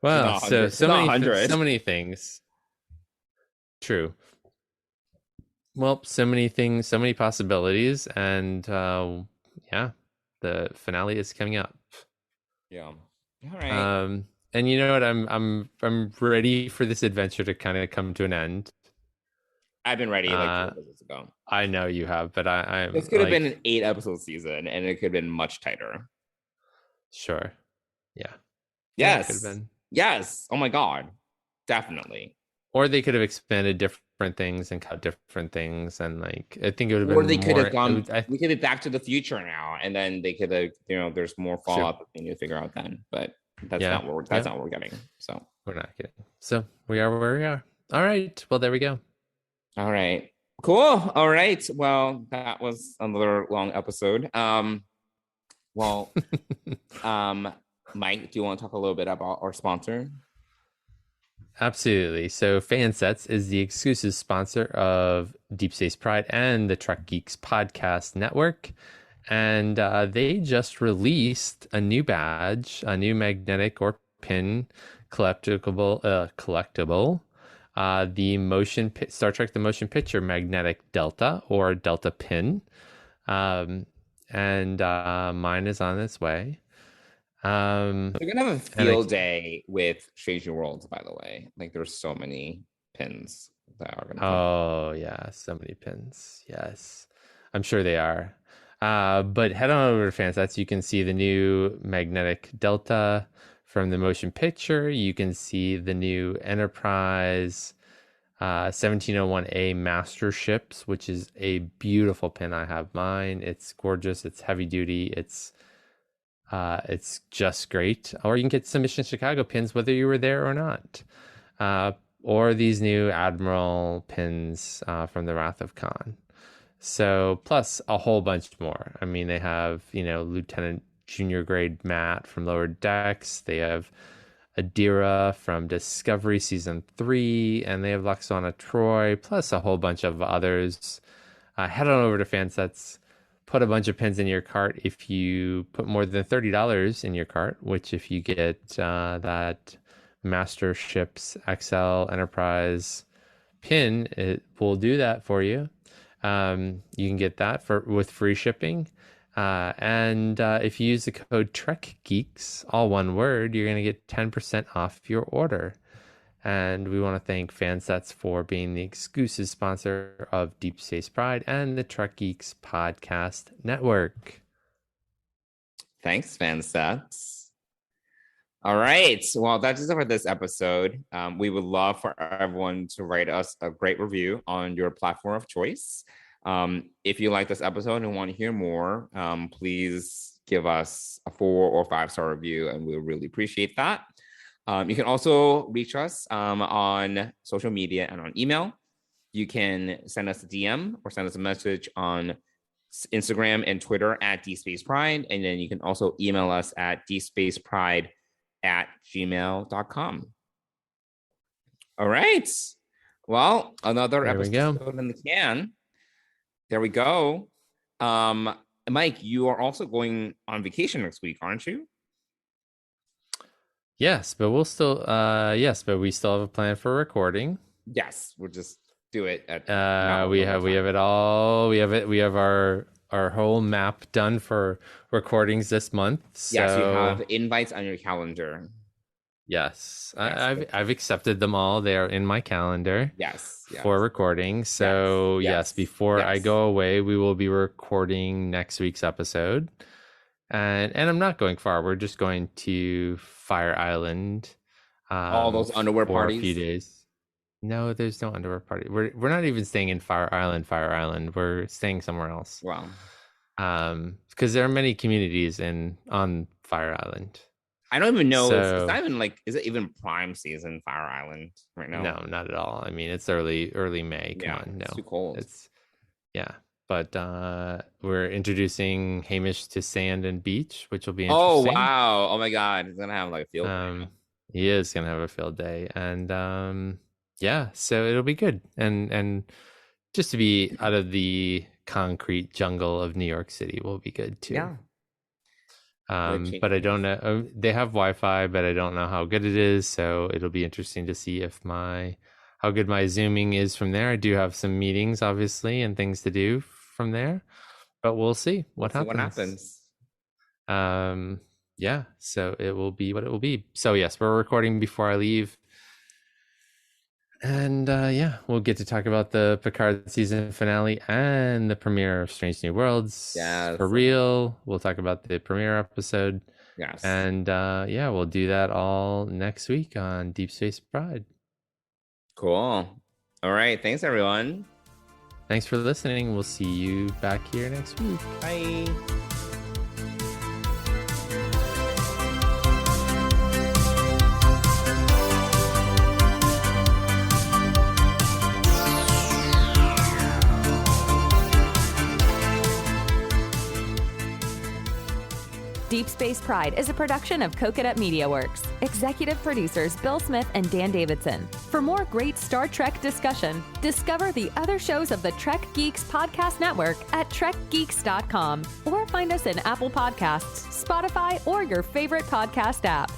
Well, so many things. True. Well, so many things, so many possibilities, and the finale is coming up. Yeah. All right. And you know what? I'm ready for this adventure to kind of come to an end. I've been ready 2 episodes ago. I know you have, but this could have been an 8-episode season, and it could have been much tighter. Sure. Yeah. Yeah, it could have Yes. been. Yes. Oh my God. Definitely. Or they could have expanded different things and cut different things, and like I think it would have Or been they could more. have gone, I we could be back to the future now, and then they could have, there's more Sure. fallout that they need to figure out then. But Yeah. that's not what we're getting. So We're not kidding. So we are where we are. All right. Well, there we go. all right. Cool. All right. Well, that was another long episode. Well, Mike, do you want to talk a little bit about our sponsor? Absolutely. So Fansets is the exclusive sponsor of Deep Space Pride and the Trek Geeks podcast network. And they just released a new badge, a new magnetic or pin collectible, the Star Trek The Motion Picture magnetic Delta or Delta pin. And mine is on its way. We're gonna have a field day with Strange New Worlds, by the way. Like there's so many pins that are gonna come. Oh yeah, so many pins. Yes, I'm sure they are. But head on over to Fansets. You can see the new magnetic Delta from the motion picture. You can see the new Enterprise 1701A Master Ships, which is a beautiful pin. I have mine. It's gorgeous. It's heavy duty. It's just great. Or you can get some Mission Chicago pins, whether you were there or not. Or these new Admiral pins from the Wrath of Khan. So, plus a whole bunch more. I mean, they have, Lieutenant Junior Grade Matt from Lower Decks. They have Adira from Discovery Season 3. And they have Loxana Troy, plus a whole bunch of others. Head on over to Fansets. Put a bunch of pins in your cart if you put more than $30 in your cart, which if you get that Master Ships XL Enterprise pin, it will do that for you. You can get that with free shipping. And if you use the code TrekGeeks, all one word, you're going to get 10% off your order. And we want to thank Fansets for being the exclusive sponsor of Deep Space Pride and the Trek Geeks podcast network. Thanks, Fansets. All right. Well, that's it for this episode. We would love for everyone to write us a great review on your platform of choice. If you like this episode and want to hear more, please give us a 4 or 5-star review, and we'll really appreciate that. You can also reach us on social media and on email. You can send us a DM or send us a message on Instagram and Twitter at DSpacePride. And then you can also email us at dspacepride@gmail.com. All right. Well, another episode in the can. There we go. Mike, you are also going on vacation next week, aren't you? Yes, but we still have a plan for recording. Yes, we'll just do it at we have it all. We have our whole map done for recordings this month. So yes, you have invites on your calendar. Yes, I've accepted them all. They are in my calendar. Yes. For recording. So yes, before I go away, we will be recording next week's episode. And I'm not going far. We're just going to Fire Island. All those underwear parties. For a few days. No, there's no underwear party. We're not even staying in Fire Island. We're staying somewhere else. Wow. Because there are many communities on Fire Island. I don't even know. It's not even is it even prime season Fire Island right now? No, not at all. I mean, it's early May. Come on, no. It's too cold. But we're introducing Hamish to sand and beach, which will be interesting. Oh wow! Oh my God, he's gonna have a field day. He is gonna have a field day, and so it'll be good. And just to be out of the concrete jungle of New York City will be good too. Yeah. But I don't know. They have Wi-Fi, but I don't know how good it is. So it'll be interesting to see how good my Zooming is from there. I do have some meetings, obviously, and things to do from there, but we'll see what happens. So it will be what it will be. So yes, we're recording before I leave. And yeah, we'll get to talk about the Picard season finale and the premiere of Strange New Worlds. Yes. For real. We'll talk about the premiere episode. Yes. And yeah, we'll do that all next week on Deep Space Pride. Cool. All right. Thanks, everyone. Thanks for listening. We'll see you back here next week. Bye. Deep Space Pride is a production of Coconut Media Works. Executive producers Bill Smith and Dan Davidson. For more great Star Trek discussion, discover the other shows of the Trek Geeks podcast network at trekgeeks.com or find us in Apple Podcasts, Spotify, or your favorite podcast app.